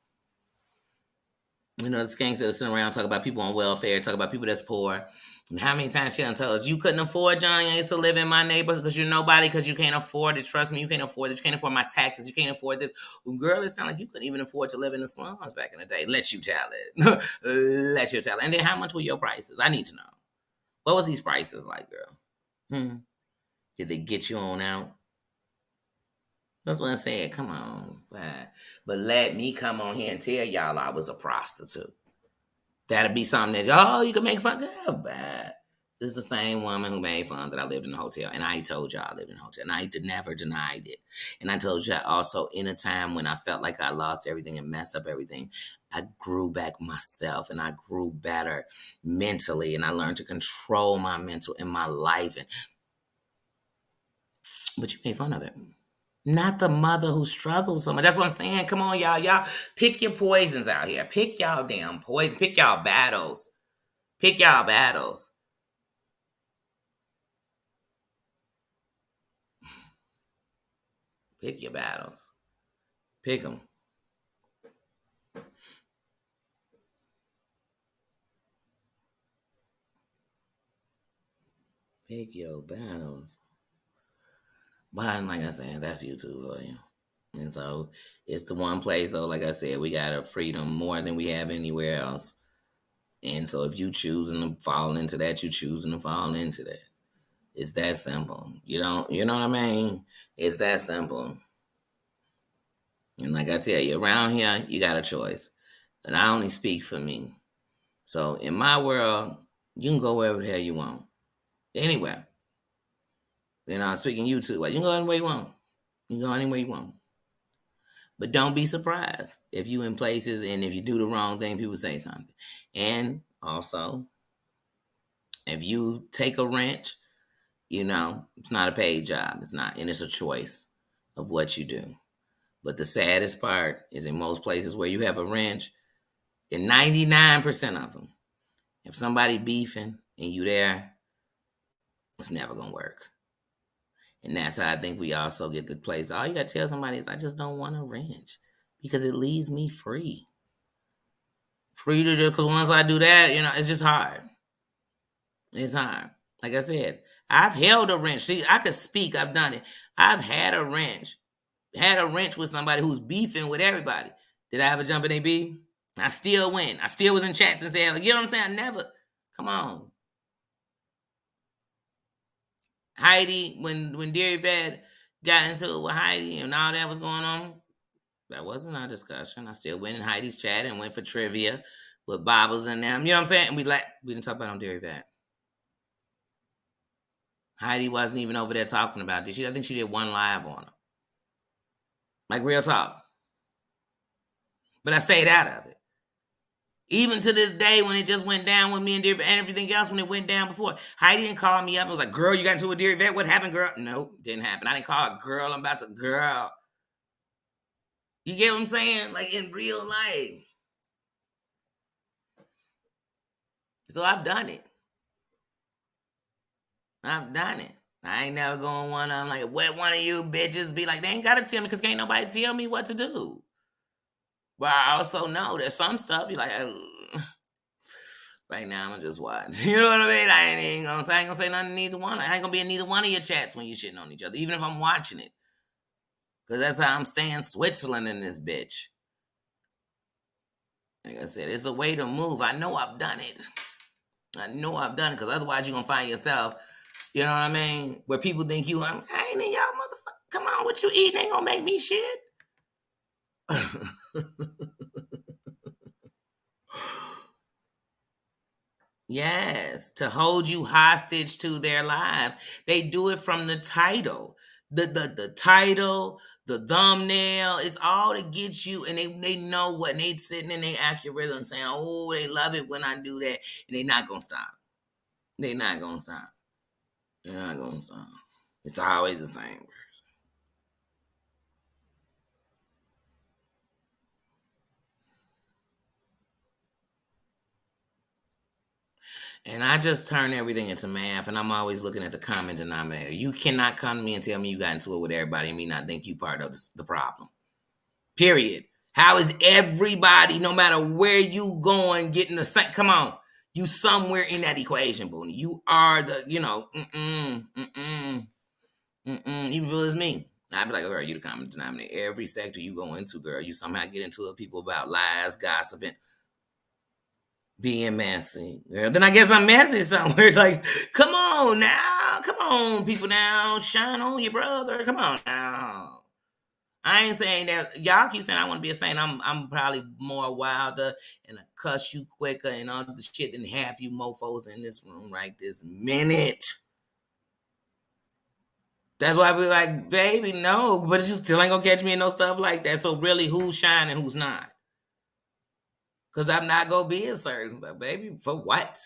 You know, the skanks that sit around talk about people on welfare, talk about people that's poor. And how many times she done told us, you couldn't afford, John, you used to live in my neighborhood because you're nobody, because you can't afford it. Trust me, you can't afford this. You can't afford my taxes. You can't afford this. Well, girl, it sounded like you couldn't even afford to live in the slums back in the day. Let you tell it. Let you tell it. And then how much were your prices? I need to know. What was these prices like, girl? Hmm. Did they get you on out? That's what I said. Come on. But let me come on here and tell y'all I was a prostitute. That'd be something that, oh, you can make fun of. Bad. This is the same woman who made fun that I lived in a hotel. And I told y'all I lived in a hotel. And I never denied it. And I told you also, in a time when I felt like I lost everything and messed up everything, I grew back myself and I grew better mentally. And I learned to control my mental in my life. But you made fun of it. Not the mother who struggles so much. That's what I'm saying. Come on, y'all. Y'all pick your poisons out here. Pick y'all damn poison. Pick y'all battles. Pick y'all battles. Pick your battles. Pick them. Pick your battles. But like I said, that's YouTube for you. And so it's the one place though, like I said, we got a freedom more than we have anywhere else. And so if you choosing to fall into that, you choosing to fall into that. It's that simple. You know what I mean? It's that simple. And like I tell you, around here, you got a choice. And I only speak for me. So in my world, you can go wherever the hell you want. Anywhere. Then I'm speaking YouTube. You can go anywhere you want. You can go anywhere you want. But don't be surprised if you in places and if you do the wrong thing, people say something. And also, if you take a wrench, it's not a paid job. It's not. And it's a choice of what you do. But the saddest part is in most places where you have a wrench, in 99% of them, if somebody beefing and you there, it's never going to work. And that's how I think we also get the place. All you got to tell somebody is, I just don't want a wrench because it leaves me free. Free to do, because once I do that, it's just hard. It's hard. Like I said, I've held a wrench. See, I could speak. I've done it. I've had a wrench. Had a wrench with somebody who's beefing with everybody. Did I ever jump in a beef? I still win. I still was in chats and said, you know what I'm saying? I never. Come on. Heidi, when Deary Vet got into it with Heidi and all that was going on, that wasn't our discussion. I still went in Heidi's chat and went for trivia with Bobbles and them. You know what I'm saying? And we didn't talk about it on Deary Vet. Heidi wasn't even over there talking about this. I think she did one live on her. Like real talk. But I stayed out of it. Even to this day, when it just went down with me and Deary Vet and everything else, when it went down before, Heidi didn't call me up and was like, girl, you got into a Deary Vet? What happened, girl? Nope, didn't happen. I didn't call her girl. I'm about to, girl. You get what I'm saying? Like in real life. So I've done it. I've done it. I ain't never going one of them like, what one of you bitches be like, they ain't got to tell me because can't nobody tell me what to do. But I also know there's some stuff you like, right now I'm gonna just watch. You know what I mean? I ain't gonna say nothing to neither one. I ain't gonna be in neither one of your chats when you shitting on each other, even if I'm watching it. Because that's how I'm staying Switzerland in this bitch. Like I said, it's a way to move. I know I've done it. Because otherwise you're gonna find yourself, you know what I mean? Where people think I ain't in y'all motherfucker. Come on, what you eating ain't gonna make me shit. Yes, to hold you hostage to their lives. They do it from the title. The title, the thumbnail, it's all to get you, and they know what, and they sitting in their algorithm saying, oh, they love it when I do that, and they not gonna stop. They not gonna stop. They're not gonna stop. It's always the same. And I just turn everything into math, and I'm always looking at the common denominator. You cannot come to me and tell me you got into it with everybody and me not think you part of the problem. Period. How is everybody, no matter where you going, getting the same? Come on. You somewhere in that equation, Booney. You are the, even if it was me. I'd be like, girl, you the common denominator. Every sector you go into, girl, you somehow get into it. People about lies, gossiping, being messy. Girl, then I guess I'm messy somewhere. It's like, come on now. Come on, people now. Shine on your brother. Come on now. I ain't saying that y'all keep saying I want to be a saint. I'm probably more wilder and I cuss you quicker and all the shit than half you mofos in this room right this minute. That's why I be like, baby, no, but you still ain't gonna catch me in no stuff like that. So really, who's shining, who's not? Cause I'm not gonna be in certain stuff, baby. For what?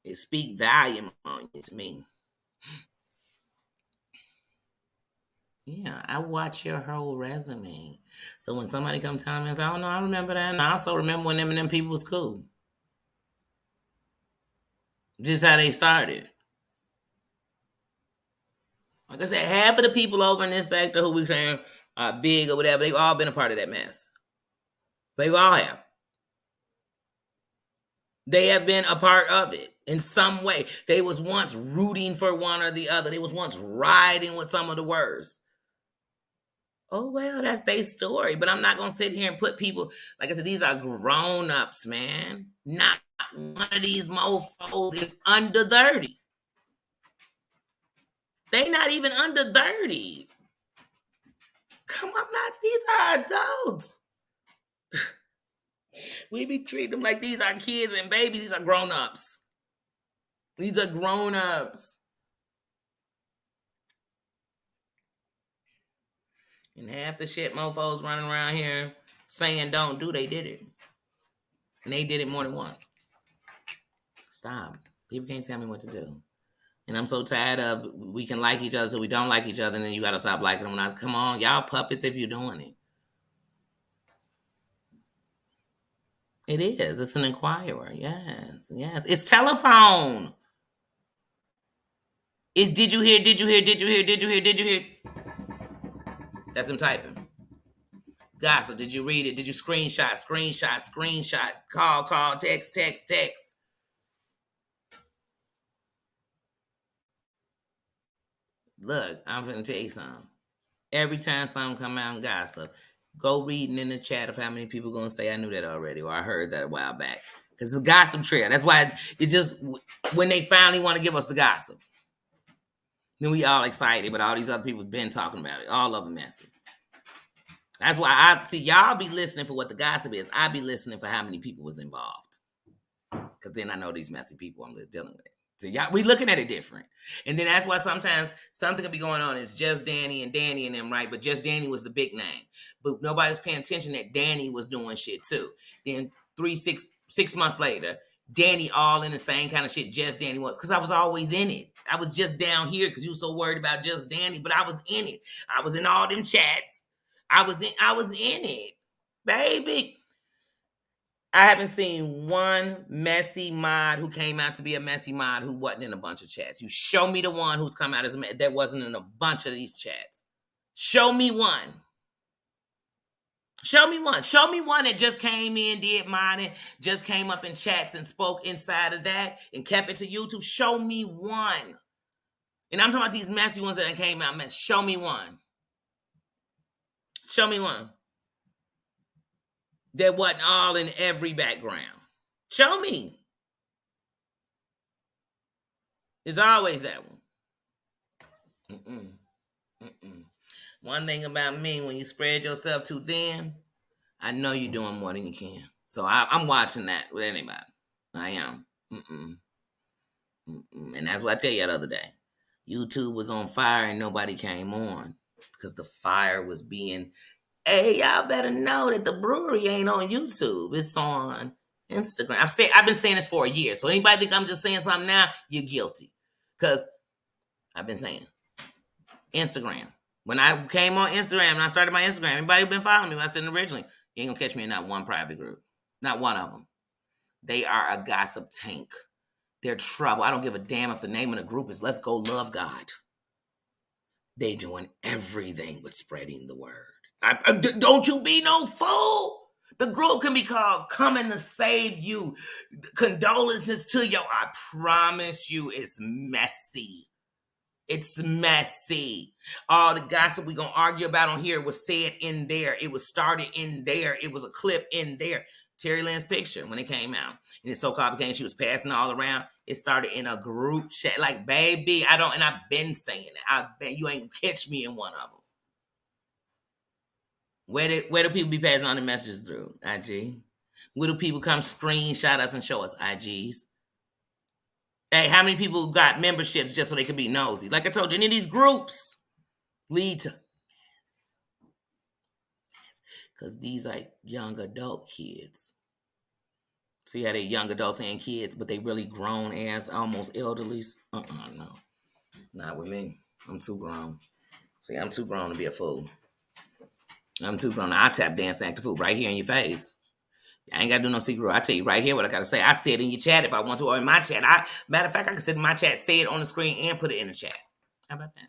It speak volume on you to me. Yeah, I watch your whole resume. So when somebody come tell me, I say, oh no, I remember that. And I also remember when them and them people was cool. Just how they started. Like I said, half of the people over in this sector who we saying are big or whatever, they've all been a part of that mess. They've all have. They have been a part of it in some way. They was once rooting for one or the other. They was once riding with some of the worst. Oh well, that's their story. But I'm not gonna sit here and put people, like I said, these are grown-ups, man. Not one of these mofos is under 30. They not even under 30. Come on, not these are adults. We be treating them like these are kids and babies. These are grown-ups. These are grown-ups. And half the shit mofos running around here saying don't do, they did it. And they did it more than once. Stop. People can't tell me what to do. And I'm so tired of we can like each other so we don't like each other, and then you gotta stop liking them. When I come on, y'all puppets if you're doing it. It is. It's an Inquirer. Yes. Yes. It's telephone. It's did you hear, did you hear, did you hear, did you hear, did you hear? That's them typing. Gossip. Did you read it? Did you screenshot, screenshot, screenshot, call, call, text, text, text? Look, I'm finna tell you something. Every time something come out in gossip, go reading in the chat of how many people gonna say I knew that already or I heard that a while back. Because it's a gossip trail. That's why it just when they finally want to give us the gossip, then we all excited, but all these other people been talking about it. All of them messy. That's why I see y'all be listening for what the gossip is. I be listening for how many people was involved. Because then I know these messy people I'm dealing with. So y'all, we looking at it different. And then that's why sometimes something could be going on. It's just Danny and them, right? But just Danny was the big name. But nobody's paying attention that Danny was doing shit too. Then 6 months later, Danny all in the same kind of shit just Danny was. Because I was always in it. I was just down here because you were so worried about just Danny. But I was in it. I was in all them chats. I was in it. Baby. I haven't seen one messy mod who came out to be a messy mod who wasn't in a bunch of chats. You show me the one who's come out as a that wasn't in a bunch of these chats. Show me one. Show me one. Show me one that just came in, did modding, just came up in chats and spoke inside of that and kept it to YouTube. Show me one. And I'm talking about these messy ones that came out mess. Show me one. Show me one. That wasn't all in every background. Show me. It's always that one. One thing about me, when you spread yourself too thin, I know you're doing more than you can. So I'm watching that with anybody. I am. And that's what I tell you the other day. YouTube was on fire and nobody came on because the fire was being. Hey, y'all better know that the brewery ain't on YouTube. It's on Instagram. I've been saying this for a year. So anybody think I'm just saying something now, you're guilty. Because I've been saying Instagram. When I came on Instagram and I started my Instagram, anybody who been following me, when I said originally, you ain't gonna catch me in not one private group. Not one of them. They are a gossip tank. They're trouble. I don't give a damn if the name of the group is Let's Go Love God. They doing everything but spreading the word. Don't you be no fool. The group can be called Coming to Save You. Condolences to you. I promise you it's messy. It's messy. All the gossip we gonna argue about on here was said in there. It was started in there. It was a clip in there. Terry Lynn's picture when it came out. And it so-called became she was passing all around. It started in a group chat. Like, baby, I've been saying it. I bet you ain't catch me in one of them. Where do people be passing on the messages through? IG. Where do people come screenshot us and show us? IGs. Hey, how many people got memberships just so they could be nosy? Like I told you, any of these groups lead to mess. Because these like young adult kids. See how they young adults and kids, but they really grown as almost elderlies? No. Not with me. I'm too grown. See, I'm too grown to be a fool. I'm too grown. I tap dance act a fool right here in your face. I ain't got to do no secret. I tell you right here what I got to say. I say it in your chat if I want to, or in my chat. Matter of fact, I can sit in my chat, say it on the screen, and put it in the chat. How about that?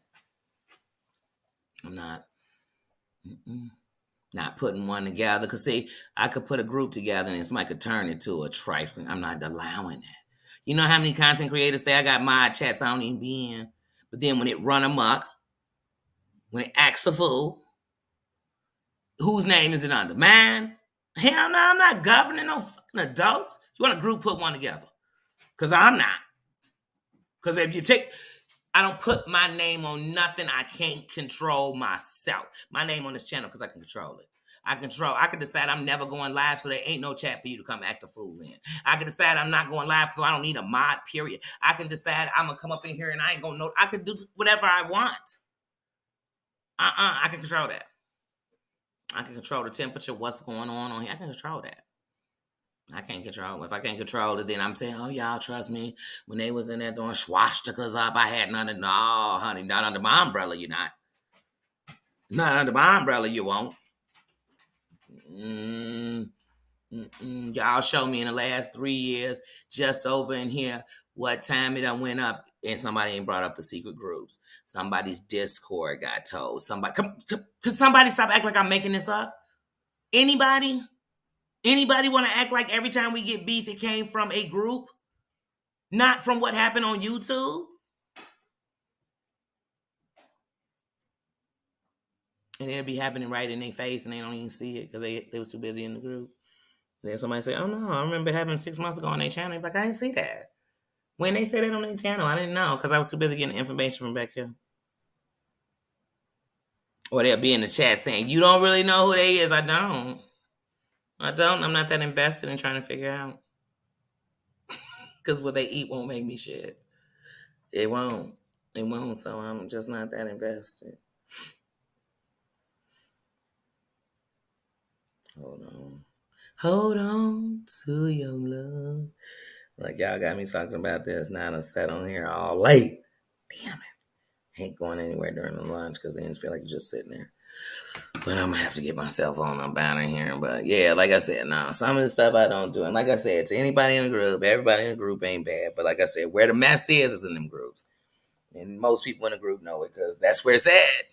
I'm not putting one together. Because, see, I could put a group together and somebody could turn it to a trifling. I'm not allowing that. You know how many content creators say I got my chats I don't even be in? But then when it run amok, when it acts a fool, whose name is it under? Mine? Hell no, I'm not governing no fucking adults. You want a group, put one together. Because I'm not. Because if you take, I don't put my name on nothing I can't control myself. My name on this channel because I can control it. I can decide I'm never going live, so there ain't no chat for you to come act a fool in. I can decide I'm not going live, so I don't need a mod, period. I can decide I'm going to come up in here and I ain't going to know. I can do whatever I want. I can control that. I can control the temperature, what's going on here. I can control that. I can't control it. If I can't control it, then I'm saying, oh, y'all trust me. When they was in there throwing swastikas up, I had nothing. No, honey, not under my umbrella, you're not. Not under my umbrella, you won't. Y'all show me in the last 3 years, just over in here, what time it done went up, and somebody ain't brought up the secret groups. Somebody's Discord got told. Could somebody stop acting like I'm making this up? Anybody? Anybody want to act like every time we get beef, it came from a group? Not from what happened on YouTube? And it'll be happening right in their face and they don't even see it because they was too busy in the group. And then somebody say, oh no, I remember it happened 6 months ago on their channel. Like, I didn't see that. When they said it on their channel, I didn't know because I was too busy getting information from back here. Or they'll be in the chat saying, you don't really know who they is. I don't. I'm not that invested in trying to figure out. Because what they eat won't make me shit. It won't. It won't. So I'm just not that invested. Hold on to your love. Like, y'all got me talking about this. Now I sat on here all late. Damn it. Ain't going anywhere during the lunch because they just feel like you're just sitting there. But I'm going to have to get myself on up out of here. But yeah, like I said, some of the stuff I don't do. And like I said, to anybody in the group, everybody in the group ain't bad. But like I said, where the mess is in them groups. And most people in the group know it because that's where it's at.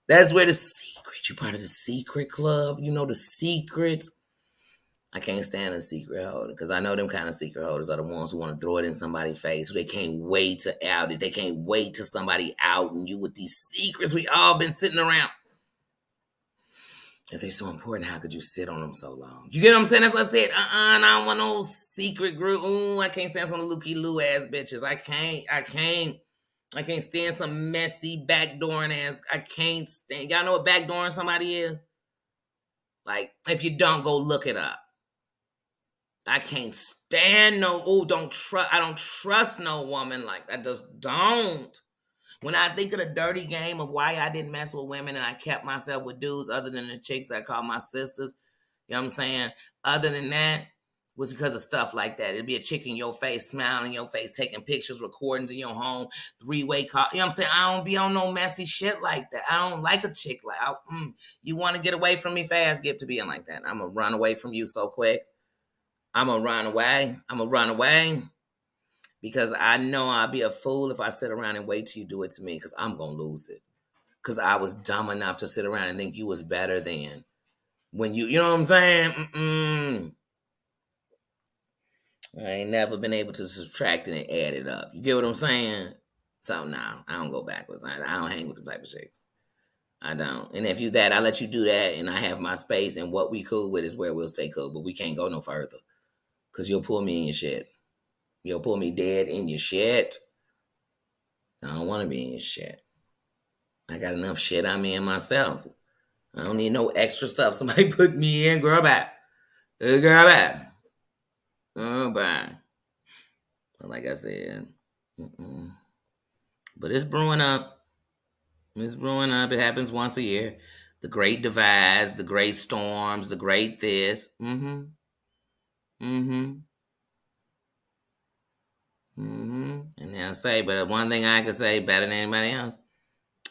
That's where the secret, you're part of the secret club. You know the secrets. I can't stand a secret holder because I know them kind of secret holders are the ones who want to throw it in somebody's face. Who they can't wait to out it. They can't wait till somebody out and you with these secrets we all been sitting around. If they're so important, how could you sit on them so long? You get what I'm saying? That's what I said. I don't want no secret group. Ooh, I can't stand some Lukey Lou ass bitches. I can't stand some messy backdooring ass. I can't stand. Y'all know what backdooring somebody is? Like, if you don't, go look it up. I can't stand I don't trust no woman like that. Just don't. When I think of the dirty game of why I didn't mess with women and I kept myself with dudes other than the chicks I call my sisters, you know what I'm saying? Other than that, was because of stuff like that. It'd be a chick in your face, smiling in your face, taking pictures, recordings in your home, three-way call. You know what I'm saying? I don't be on no messy shit like that. I don't like a chick like, you want to get away from me fast, get to being like that. I'm going to run away from you so quick. I'm going to run away. I'm going to run away because I know I'll be a fool if I sit around and wait till you do it to me because I'm going to lose it. Because I was dumb enough to sit around and think you was better than when you know what I'm saying? I ain't never been able to subtract it and add it up. You get what I'm saying? So no, I don't go backwards. I don't hang with them type of chicks. I don't. And if you that, I let you do that and I have my space and what we cool with is where we'll stay cool. But we can't go no further. Cause you'll pull me in your shit. You'll pull me dead in your shit. I don't want to be in your shit. I got enough shit I'm in myself. I don't need no extra stuff. Somebody put me in, girl back. Girl back. Oh, bye. But like I said, but it's brewing up. It's brewing up. It happens once a year. The great divides, the great storms, the great this. And they'll say, but one thing I can say better than anybody else,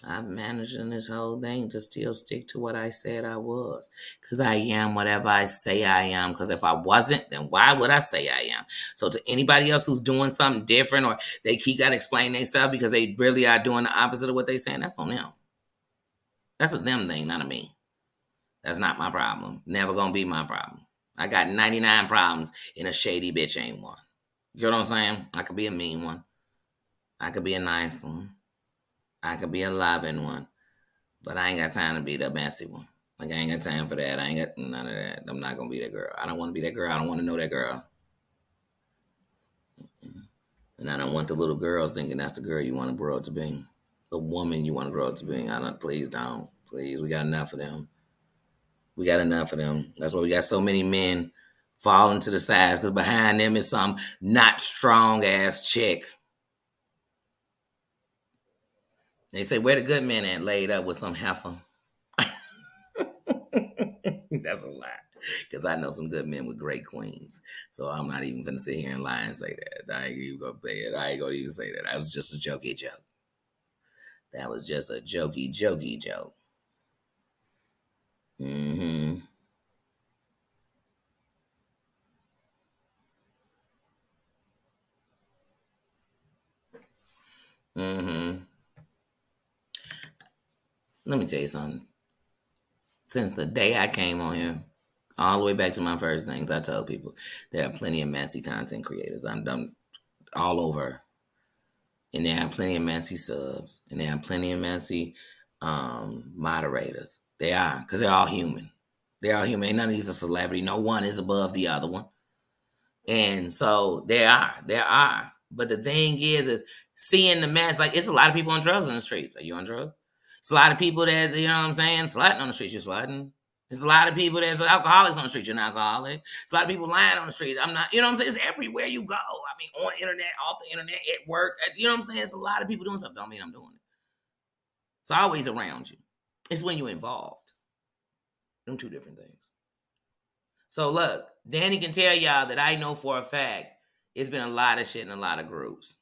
I'm managing this whole thing to still stick to what I said I was. Because I am whatever I say I am. Because if I wasn't, then why would I say I am? So to anybody else who's doing something different or they keep got to explain themselves because they really are doing the opposite of what they're saying, that's on them. That's a them thing, not a me. That's not my problem. Never going to be my problem. I got 99 problems and a shady bitch ain't one. You know what I'm saying? I could be a mean one. I could be a nice one. I could be a loving one, but I ain't got time to be the messy one. Like, I ain't got time for that. I ain't got none of that. I'm not going to be that girl. I don't want to be that girl. I don't want to know that girl. And I don't want the little girls thinking that's the girl you want to grow up to be. The woman you want to grow up to be. Please don't. Please, we got enough of them. We got enough of them. That's why we got so many men falling to the sides because behind them is some not strong-ass chick. They say, where the good men at laid up with some heifer? That's a lie. Because I know some good men with great queens. So I'm not even going to sit here and lie and say that. I ain't even going to say it. I ain't going to even say that. That was just a jokey joke. That was just a jokey joke. Mm-hmm. Mm-hmm. Let me tell you something. Since the day I came on here, all the way back to my first things, I told people there are plenty of messy content creators. I'm done all over. And there are plenty of messy subs. And there are plenty of messy moderators. They are, because they're all human. They're all human. Ain't none of these a celebrity. No one is above the other one. And so there are. But the thing is seeing the mess, like it's a lot of people on drugs in the streets. Are you on drugs? It's a lot of people that, you know what I'm saying, slutting on the streets, you're slutting. There's a lot of people that's alcoholics on the street, you're an alcoholic. There's a lot of people lying on the street. I'm not, you know what I'm saying? It's everywhere you go. I mean, on the internet, off the internet, at work. You know what I'm saying? It's a lot of people doing stuff. Don't mean I'm doing it. It's always around you. It's when you're involved. Them two different things. So look, Danny can tell y'all that I know for a fact it's been a lot of shit in a lot of groups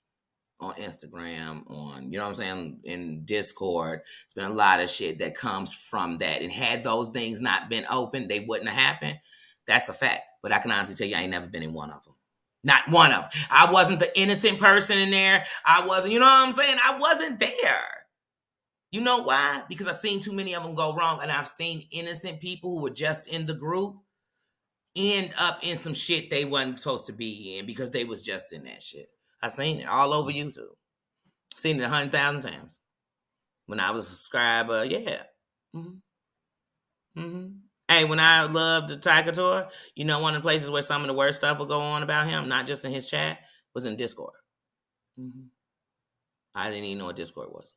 on Instagram, on, you know what I'm saying, in Discord. It's been a lot of shit that comes from that. And had those things not been open, they wouldn't have happened. That's a fact. But I can honestly tell you I ain't never been in one of them. Not one of them. I wasn't the innocent person in there. I wasn't, you know what I'm saying? I wasn't there. You know why? Because I've seen too many of them go wrong. And I've seen innocent people who were just in the group end up in some shit they wasn't supposed to be in because they was just in that shit. I seen it all over YouTube. Seen it 100,000 times. When I was a subscriber, yeah. Hey, when I loved the Tiger Tour, you know, one of the places where some of the worst stuff would go on about him, not just in his chat, was in Discord. I didn't even know what Discord was.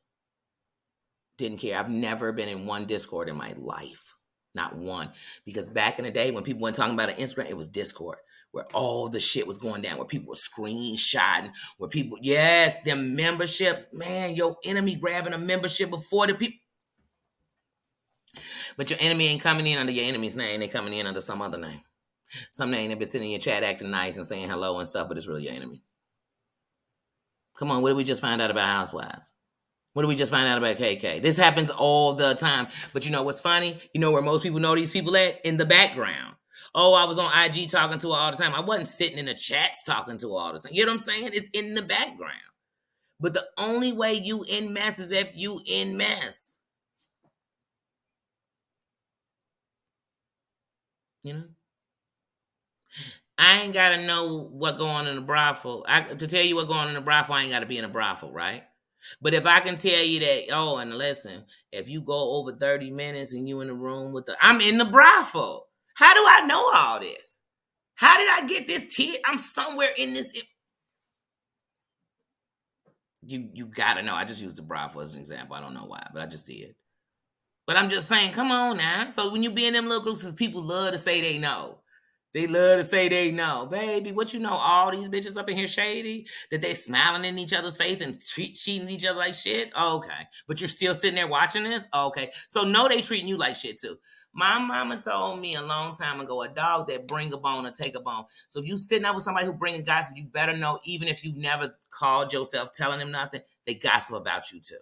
Didn't care. I've never been in one Discord in my life. Not one. Because back in the day when people weren't talking about an Instagram, it was Discord, where all the shit was going down, where people were screenshotting, where people, yes, them memberships, man, your enemy grabbing a membership before the people. But your enemy ain't coming in under your enemy's name. They coming in under some other name. Some name that been sitting in your chat acting nice and saying hello and stuff, but it's really your enemy. Come on, what did we just find out about Housewives? What did we just find out about KK? This happens all the time. But you know what's funny? You know where most people know these people at? In the background. Oh, I was on IG talking to her all the time. I wasn't sitting in the chats talking to her all the time. You know what I'm saying? It's in the background. But the only way you in mess is if you in mess. You know? I ain't got to know what going on in the brothel. To tell you what going on in the brothel, I ain't got to be in a brothel, right? But if I can tell you that, oh, and listen, if you go over 30 minutes and you in the room with I'm in the brothel. How do I know all this? How did I get this I'm somewhere in this. You gotta know. I just used the brothel as an example. I don't know why, but I just did. But I'm just saying, come on now. So when you be in them little groups, people love to say they know. They love to say they know. Baby, what you know, all these bitches up in here shady? That they smiling in each other's face and treating each other like shit? Okay. But you're still sitting there watching this? Okay. So no, they treating you like shit too. My mama told me a long time ago, a dog that bring a bone or take a bone. So if you sitting up with somebody who bringing gossip, you better know, even if you've never called yourself telling them nothing, they gossip about you too.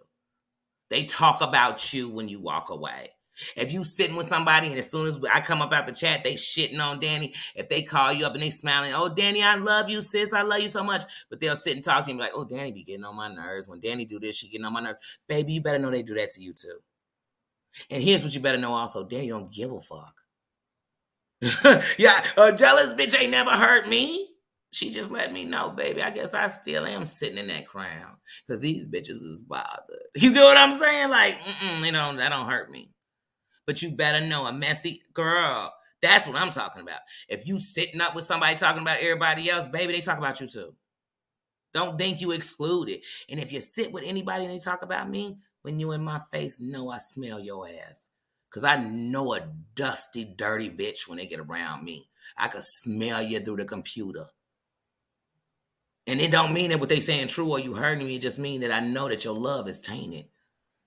They talk about you when you walk away. If you sitting with somebody and as soon as I come up out the chat, they shitting on Danny. If they call you up and they smiling, oh, Danny, I love you, sis. I love you so much. But they'll sit and talk to you and be like, oh, Danny be getting on my nerves. When Danny do this, she getting on my nerves. Baby, you better know they do that to you too. And here's what you better know also. Danny don't give a fuck. Yeah, a jealous bitch ain't never hurt me. She just let me know, baby. I guess I still am sitting in that crown because these bitches is bothered. You get what I'm saying? Like, that don't hurt me. But you better know a messy girl. That's what I'm talking about. If you sitting up with somebody talking about everybody else, baby, they talk about you too. Don't think you excluded. And if you sit with anybody and they talk about me, when you in my face, know I smell your ass. Because I know a dusty, dirty bitch when they get around me. I could smell you through the computer. And it don't mean that what they saying true or you hurting me. It just mean that I know that your love is tainted.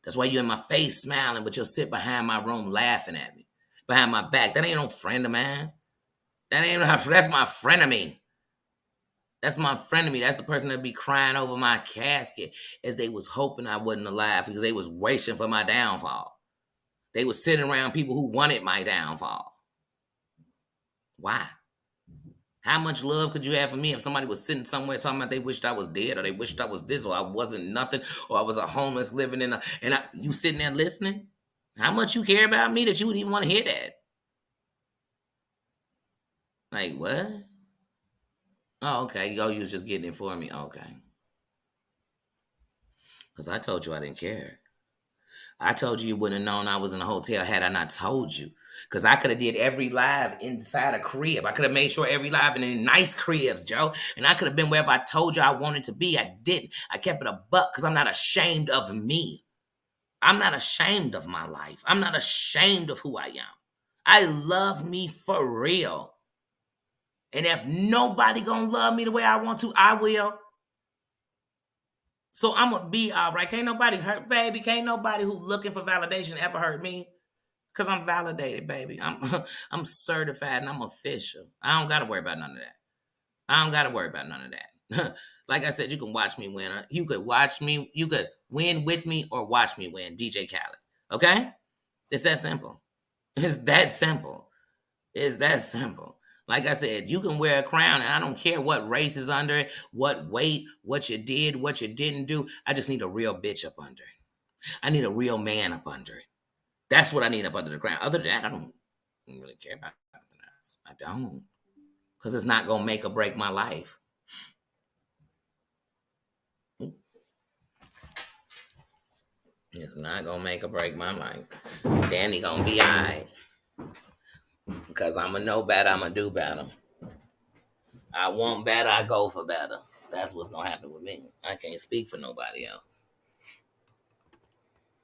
That's why you in my face smiling, but you'll sit behind my room laughing at me. Behind my back. That ain't no friend of mine. That's my friend of me. That's my friend of me. That's the person that be crying over my casket as they was hoping I wasn't alive because they was wishing for my downfall. They was sitting around people who wanted my downfall. Why? How much love could you have for me if somebody was sitting somewhere talking about they wished I was dead or they wished I was this or I wasn't nothing or I was a homeless living you sitting there listening? How much you care about me that you would even want to hear that? Like, what? Oh, okay. You was just getting it for me. Okay. Because I told you I didn't care. I told you wouldn't have known I was in a hotel had I not told you. Because I could have did every live inside a crib. I could have made sure every live in nice cribs, Joe. And I could have been wherever I told you I wanted to be. I didn't. I kept it a buck because I'm not ashamed of me. I'm not ashamed of my life. I'm not ashamed of who I am. I love me for real. And if nobody gonna love me the way I want to, I will. So I'm gonna be all right. Can't nobody hurt, baby. Can't nobody who looking for validation ever hurt me. Cause I'm validated, baby. I'm certified and I'm official. I don't gotta worry about none of that. I don't gotta worry about none of that. Like I said, you can watch me win. You could watch me. You could win with me or watch me win. DJ Khaled. Okay, it's that simple. It's that simple. It's that simple. Like I said, you can wear a crown, and I don't care what race is under it, what weight, what you did, what you didn't do. I just need a real bitch up under it. I need a real man up under it. That's what I need up under the crown. Other than that, I don't really care about nothing else. I don't. Because it's not going to make or break my life. It's not going to make or break my life. Danny going to be all right. Because I'm going to know better. I'm going to do better. I want better. I go for better. That's what's going to happen with me. I can't speak for nobody else.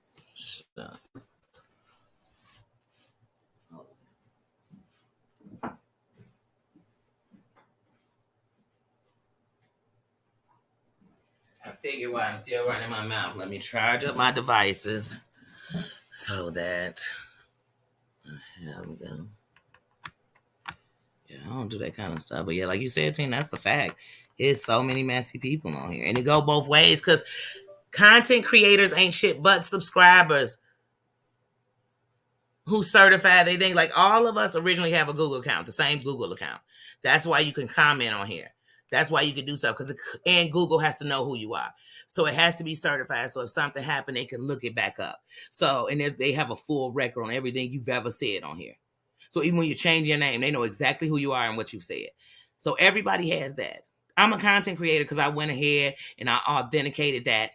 So. figure why I'm still running my mouth. Let me charge up my devices so that. There we go. Yeah, I don't do that kind of stuff. But yeah, like you said, Tina, that's the fact. It's so many messy people on here. And it go both ways because content creators ain't shit but subscribers who certify they think. Like all of us originally have a Google account, the same Google account. That's why you can comment on here. That's why you can do stuff and Google has to know who you are. So it has to be certified. So if something happened, they can look it back up. So, and they have a full record on everything you've ever said on here. So even when you change your name, they know exactly who you are and what you've said. So everybody has that. I'm a content creator because I went ahead and I authenticated that.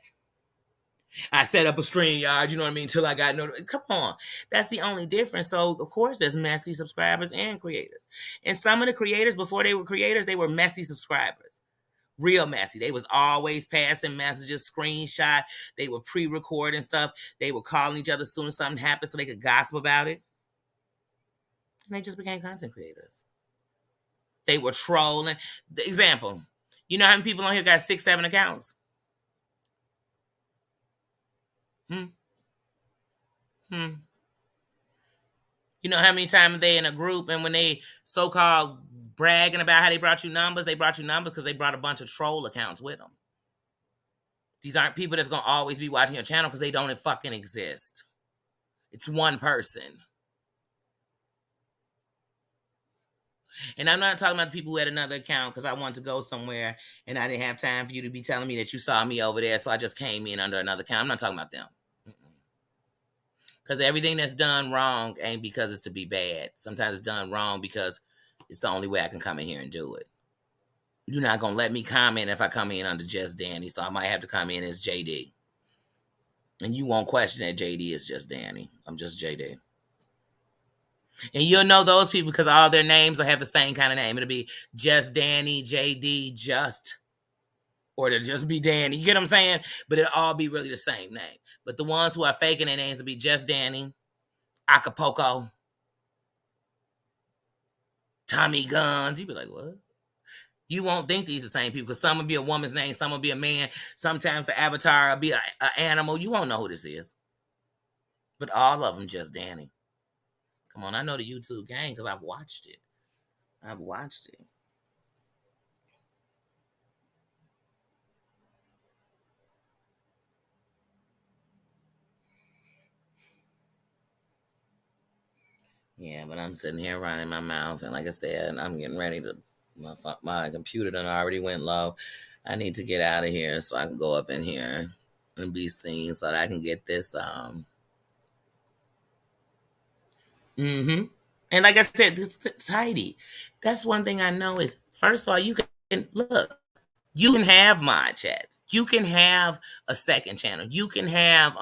I set up a StreamYard, you know what I mean, until I got Come on. That's the only difference. So, of course, there's messy subscribers and creators. And some of the creators, before they were creators, they were messy subscribers. Real messy. They was always passing messages, screenshot. They were pre-recording stuff. They were calling each other as soon as something happened so they could gossip about it. And they just became content creators. They were trolling. The example, you know how many people on here got 6, 7 accounts? Hmm. You know how many times they in a group and when they so-called bragging about how they brought you numbers because they brought a bunch of troll accounts with them. These aren't people that's going to always be watching your channel because they don't fucking exist. It's one person. And I'm not talking about the people who had another account because I wanted to go somewhere and I didn't have time for you to be telling me that you saw me over there, so I just came in under another account. I'm not talking about them. Because everything that's done wrong ain't because it's to be bad. Sometimes it's done wrong because it's the only way I can come in here and do it. You're not going to let me comment if I come in under Just Danny, so I might have to come in as JD. And you won't question that JD is just Danny. I'm just JD. And you'll know those people because all their names will have the same kind of name. It'll be Just Danny, JD, Just, or it'll just be Danny. You get what I'm saying? But it'll all be really the same name. But the ones who are faking their names will be Just Danny, Acapulco, Tommy Guns. You'll be like, what? You won't think these are the same people because some will be a woman's name, some will be a man. Sometimes the avatar will be an animal. You won't know who this is. But all of them just Danny. Come on, I know the YouTube gang because I've watched it. I've watched it. Yeah, but I'm sitting here running my mouth, and like I said, I'm getting ready to. My computer done already went low. I need to get out of here so I can go up in here and be seen so that I can get this. Mm-hmm. And like I said, this tidy. That's one thing I know is first of all, you can look. You can have mod chats. You can have a second channel. You can have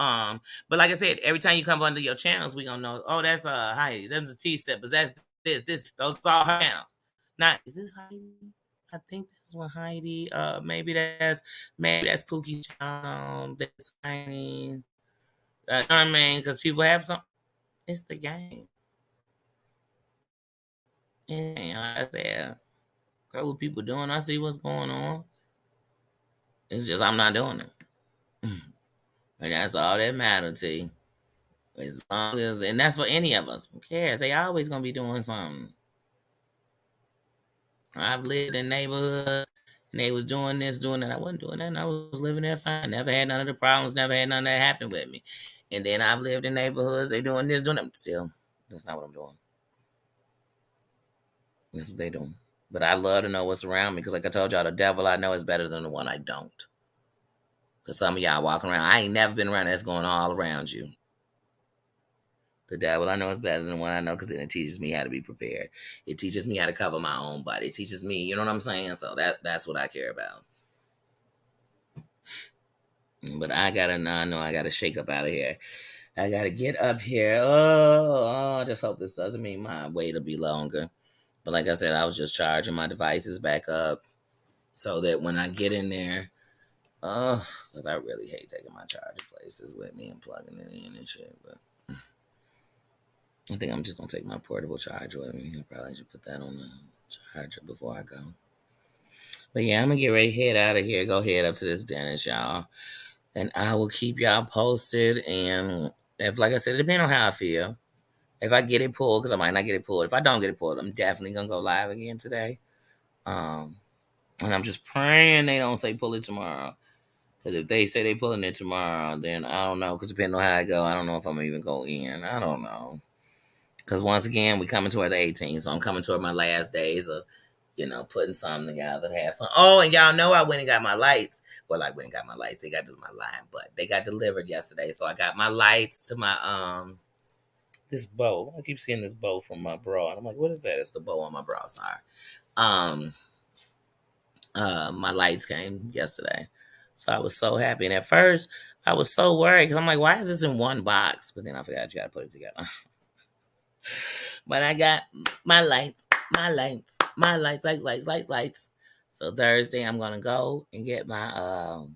but like I said, every time you come under your channels, we gonna know, oh, that's Heidi, that's a T set, but that's this, those are all her channels. Not is this Heidi? I think that's one Heidi. Maybe that's Pookie's channel. That's Heidi. You know what I mean? Because people have some it's the game. And like I said, what people doing, I see what's going on. It's just I'm not doing it. And that's all that matters to you. As long as, and that's for any of us. Who cares? They always gonna be doing something. I've lived in neighborhood and they was doing this, doing that. I wasn't doing that. And I was living there fine. Never had none of the problems. Never had none of that happen with me. And then I've lived in neighborhoods. They doing this, doing that. Still, that's not what I'm doing. That's what they doing. But I love to know what's around me because, like I told y'all, the devil I know is better than the one I don't. Because some of y'all walking around, I ain't never been around that's going all around you. The devil I know is better than the one I know because then it teaches me how to be prepared. It teaches me how to cover my own body. It teaches me, you know what I'm saying? So that's what I care about. But I know I gotta shake up out of here. I gotta get up here. I just hope this doesn't mean my wait will be longer. But like I said, I was just charging my devices back up so that when I get in there, because I really hate taking my charger places with me and plugging it in and shit. But I think I'm just gonna take my portable charger with me. I probably should put that on the charger before I go. But yeah, I'm gonna get ready to head out of here. Go head up to this dentist, y'all, and I will keep y'all posted. And if, like I said, it depends on how I feel. If I get it pulled, because I might not get it pulled. If I don't get it pulled, I'm definitely gonna go live again today. Um, and I'm just praying they don't say pull it tomorrow. Because if they say they pulling it tomorrow, then I don't know. Because depending on how I go, I don't know if I'm gonna even go in. I don't know. Because once again, we coming toward the 18th, so I'm coming toward my last days of, putting something together to have fun. Oh, and y'all know I went and got my lights. Well, I went and got my lights. They got to do my line, but they got delivered yesterday, so I got my lights to my this bow. I keep seeing this bow from my bra, and I'm like, what is that? It's the bow on my bra. Sorry. Um, my lights came yesterday, so I was so happy. And at first, I was so worried because I'm like, why is this in one box? But then I forgot you got to put it together. But I got my lights, lights. So Thursday, I'm gonna go and get my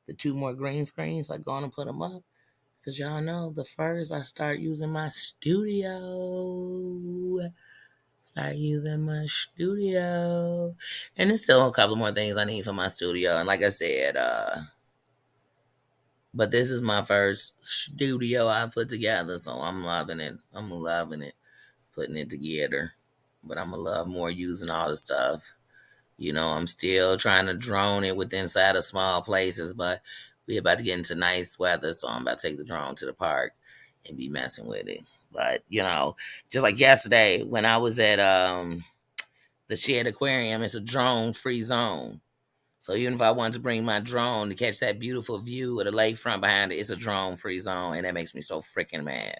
the two more green screens. I go on and put them up. Cause y'all know the first I start using my studio. Start using my studio. And there's still a couple more things I need for my studio. And like I said, but this is my first studio I put together, so I'm loving it. I'm loving it, putting it together. But I'm gonna love more using all the stuff. I'm still trying to drone it with inside of small places, but we about to get into nice weather, so I'm about to take the drone to the park and be messing with it. But just like yesterday when I was at the Shed Aquarium, it's a drone free zone. So even if I wanted to bring my drone to catch that beautiful view of the lakefront behind it, it's a drone free zone, and that makes me so freaking mad.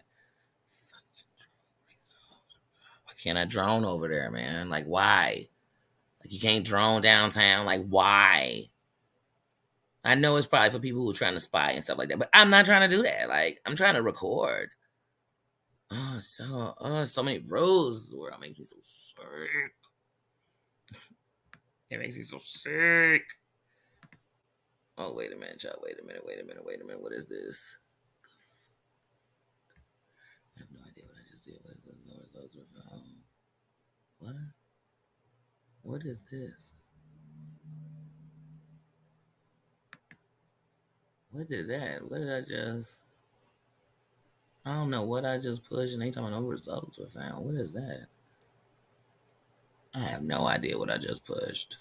Why can't I drone over there, man? Like, why? Like, you can't drone downtown. Like, why? I know it's probably for people who are trying to spy and stuff like that, but I'm not trying to do that. Like, I'm trying to record. So many rules. The world makes me so sick. It makes me so sick. Oh, wait a minute, y'all. Wait a minute. What is this? I have no idea what I just did. What is this? No results were found. What? What is this? What did that? What did I just? I don't know what I just pushed, and they talking about no results were found. What is that? I have no idea what I just pushed.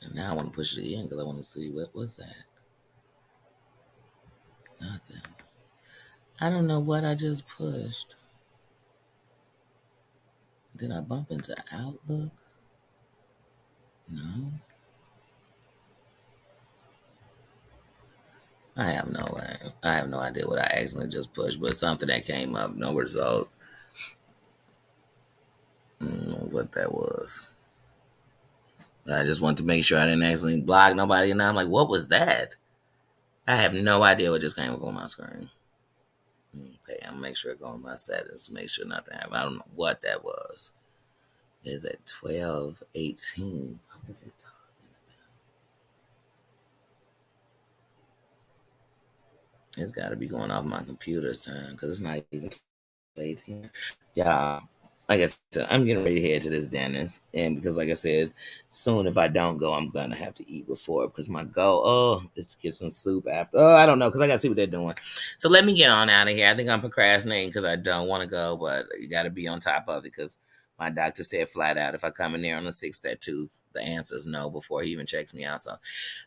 And now I want to push it again because I want to see what was that. Nothing. I don't know what I just pushed. Did I bump into Outlook? No. I have no way. I have no idea what I accidentally just pushed, but something that came up, no results. What that was. I just want to make sure I didn't accidentally block nobody, and I'm like, what was that? I have no idea what just came up on my screen. Okay, I'm gonna make sure I go on my settings to make sure nothing happened. I don't know what that was. It's at 12:18. What was it talking about? It's got to be going off my computer's time because it's not even 18. Yeah, like I said, I'm getting ready to head to this dentist, and because, like I said, soon if I don't go, I'm gonna have to eat before because my goal, is to get some soup after. Oh, I don't know because I gotta see what they're doing. So let me get on out of here. I think I'm procrastinating because I don't want to go, but you got to be on top of it because my doctor said flat out if I come in there on the 6th at 2, the answer is no before he even checks me out. So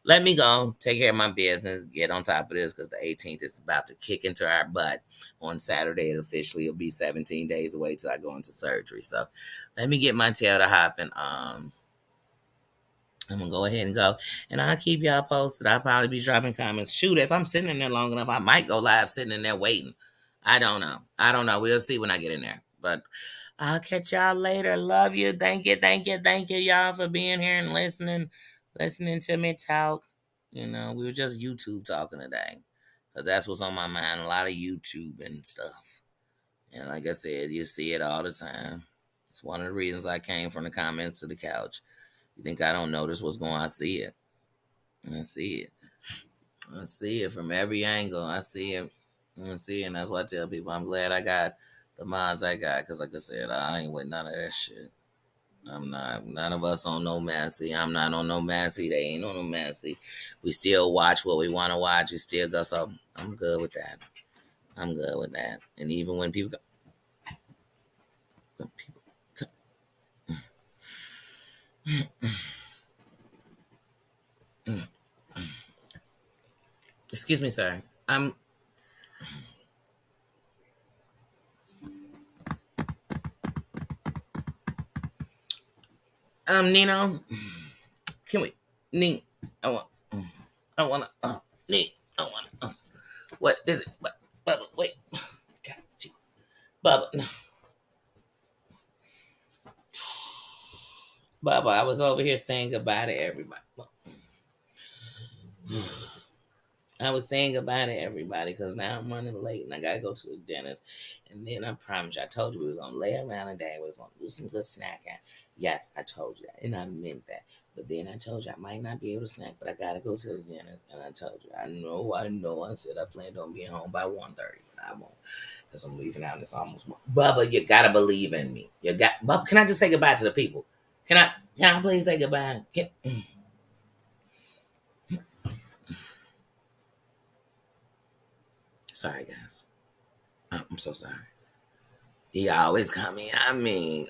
let me go, take care of my business, get on top of this because the 18th is about to kick into our butt. On Saturday, it officially will be 17 days away till I go into surgery. So let me get my tail to hopping. I'm gonna go ahead and go, and I'll keep y'all posted. I'll probably be dropping comments. Shoot, if I'm sitting in there long enough, I might go live sitting in there waiting. I don't know. We'll see when I get in there. But I'll catch y'all later. Love you. Thank you, y'all, for being here and listening to me talk. We were just YouTube talking today, cause that's what's on my mind. A lot of YouTube and stuff. And like I said, you see it all the time. It's one of the reasons I came from the comments to the couch. You think I don't notice what's going on? I see it. I see it. I see it from every angle. I see it. I see it. And that's why I tell people I'm glad I got the mods I got. Because, like I said, I ain't with none of that shit. I'm not. None of us on no Massey. I'm not on no Massey. They ain't on no Massey. We still watch what we want to watch. It still goes. So I'm good with that. I'm good with that. And even when people, when people excuse me, sir. Nino, can we, Nino, I want, I want to, Nino, I want to, what is it? Bubba, wait. God, gee. Bubba, no. Bubba, I was over here saying goodbye to everybody. I was saying goodbye to everybody because now I'm running late and I gotta go to the dentist. And then I promised you, I told you we was gonna lay around today. We was gonna do some good snacking. Yes, I told you that, and I meant that. But then I told you I might not be able to snack, but I gotta go to the dentist. And I told you, I know. I said I planned on being home by 1:30, but I won't because I'm leaving out. And it's almost Bubba. You gotta believe in me. Bubba. Can I just say goodbye to the people? Can I please say goodbye? Sorry, guys. I'm so sorry. He always coming. I mean,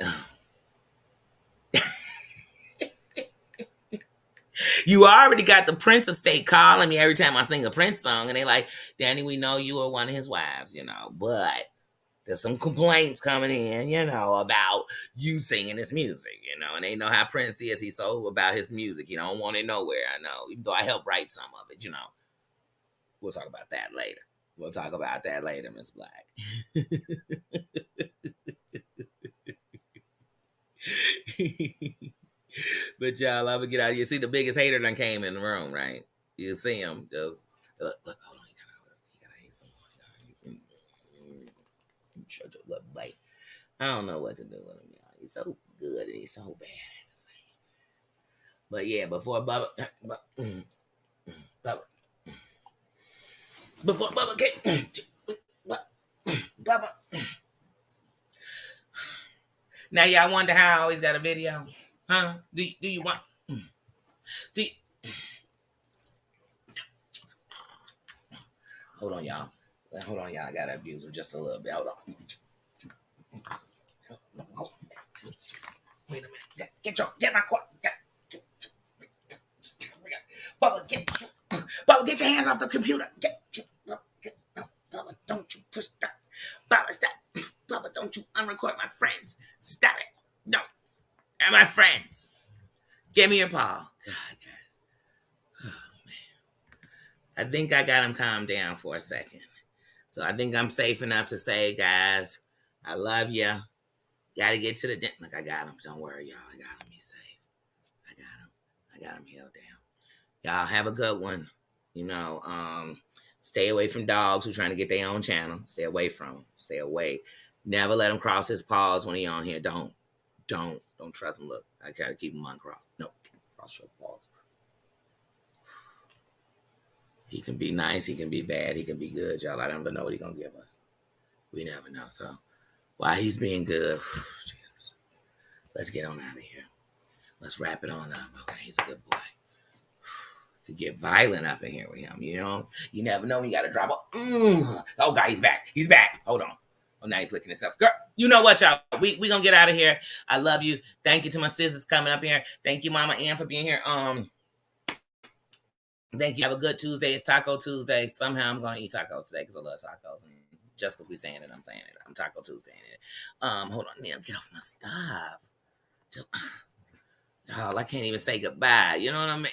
you already got the Prince estate calling me every time I sing a Prince song, and they like, Danny, we know you are one of his wives, but there's some complaints coming in, about you singing his music, and they know how Prince is. He's so about his music. He don't want it nowhere, I know, even though I helped write some of it, We'll talk about that later. Miss Black. But y'all, I'm gonna get out of here. See, the biggest hater done came in the room, right? You see him just look, hold on, you gotta hate someone. Shut your little bite. I don't know what to do with him, y'all. He's so good and he's so bad at the same time. But yeah, Bubba, before Bubba get Bubba. Now y'all wonder how I always got a video, huh? Do you want? Do you, hold on, y'all. I gotta abuse him just a little bit. Hold on. Wait a minute. Get my cord. Bubba, get your hands off the computer. Bubba, don't you push that. Bubba, stop. Bubba, don't you unrecord my friends. Stop it. No. And my friends. Give me your paw. God, guys. Oh, man. I think I got him calmed down for a second. So I think I'm safe enough to say, guys, I love you. Gotta get to the dent. Look, I got him. Don't worry, y'all. I got him. He's safe. I got him. Held down. Y'all have a good one. Stay away from dogs who trying to get their own channel. Stay away from them. Stay away. Never let him cross his paws when he on here. Don't trust him. Look, I gotta keep him uncrossed. No, cross your paws. He can be nice. He can be bad. He can be good, y'all. I don't even know what he's gonna give us. We never know. So while he's being good, Jesus, let's get on out of here. Let's wrap it on up. Okay, he's a good boy. To get violent up in here with him, You never know when you gotta drop a. Oh God, he's back. He's back. Hold on. Oh, now he's licking himself. Girl, you know what, y'all? We gonna get out of here. I love you. Thank you to my sisters coming up here. Thank you, Mama Ann, for being here. Thank you. Have a good Tuesday. It's Taco Tuesday. Somehow I'm gonna eat tacos today because I love tacos. And just because we saying it, I'm saying it. I'm Taco Tuesday. Hold on, man. Get off my stuff. Just, oh, I can't even say goodbye. You know what I mean?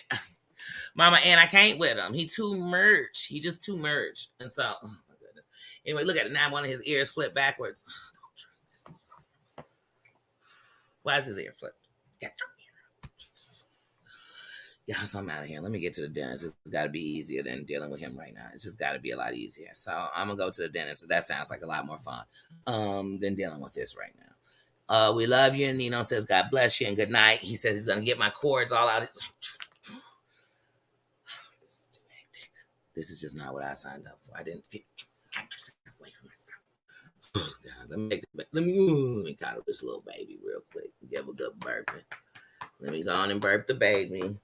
Mama, and I can't with him. He too merged. He just too merged. And so, oh my goodness. Anyway, look at it now. One of his ears flipped backwards. Oh, don't trust this. Why is his ear flipped? Get your ear out. Yeah, so I'm out of here. Let me get to the dentist. It's got to be easier than dealing with him right now. It's just got to be a lot easier. So I'm gonna go to the dentist. That sounds like a lot more fun than dealing with this right now. We love you. And Nino says, God bless you and good night. He says he's gonna get my cords all out. This is just not what I signed up for. I didn't get away from my stuff. Oh, God, let me coddle this little baby real quick. give a good burping. Let me go on and burp the baby.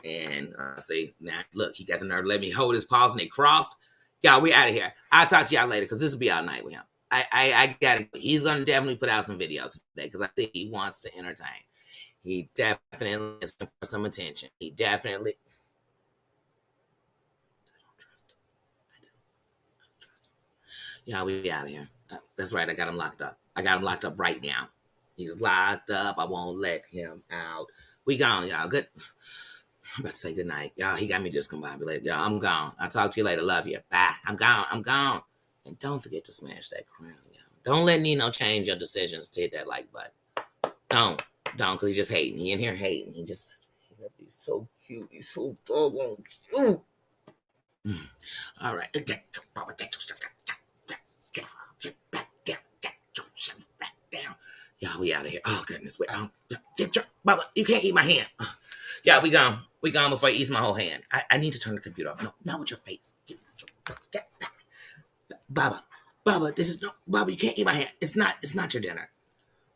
And I say, now look, he got the nerve to let me hold his paws and they crossed. Y'all, we out of here. I'll talk to y'all later because this will be all night with him. I got it. He's gonna definitely put out some videos today because I think he wants to entertain. He definitely is looking for some attention. He definitely. Yeah, we out of here. That's right. I got him locked up. I got him locked up right now. He's locked up. I won't let him out. We gone, y'all. Good. I'm about to say good night. Y'all, he got me discombobulated. Y'all, I'm gone. I'll talk to you later. Love you. Bye. I'm gone. I'm gone. And don't forget to smash that crown, y'all. Don't let Nino change your decisions to hit that like button. Don't. Don't, because he's just hating. He in here hating. He just, he's so cute. He's so doggone cute. All right. Get back down. Get yourself back down. Y'all, we out of here. Oh, goodness. Wait. Oh, get your, Bubba, you can't eat my hand. Yeah, we gone. We gone before I eat my whole hand. I need to turn the computer off. No, not with your face. Get back. Bubba, this is no, Bubba, you can't eat my hand. It's not your dinner.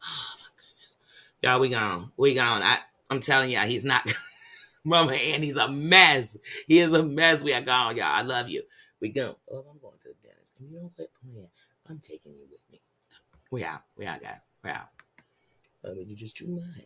Oh my goodness. Y'all, we gone. We gone. I'm telling y'all, he's not Mama, and he's a mess. He is a mess. We are gone, y'all. I love you. We gone. Oh, I'm going to the dentist. And you don't quit playing. I'm taking you with me. We out. We out, guys. We out. You just too much.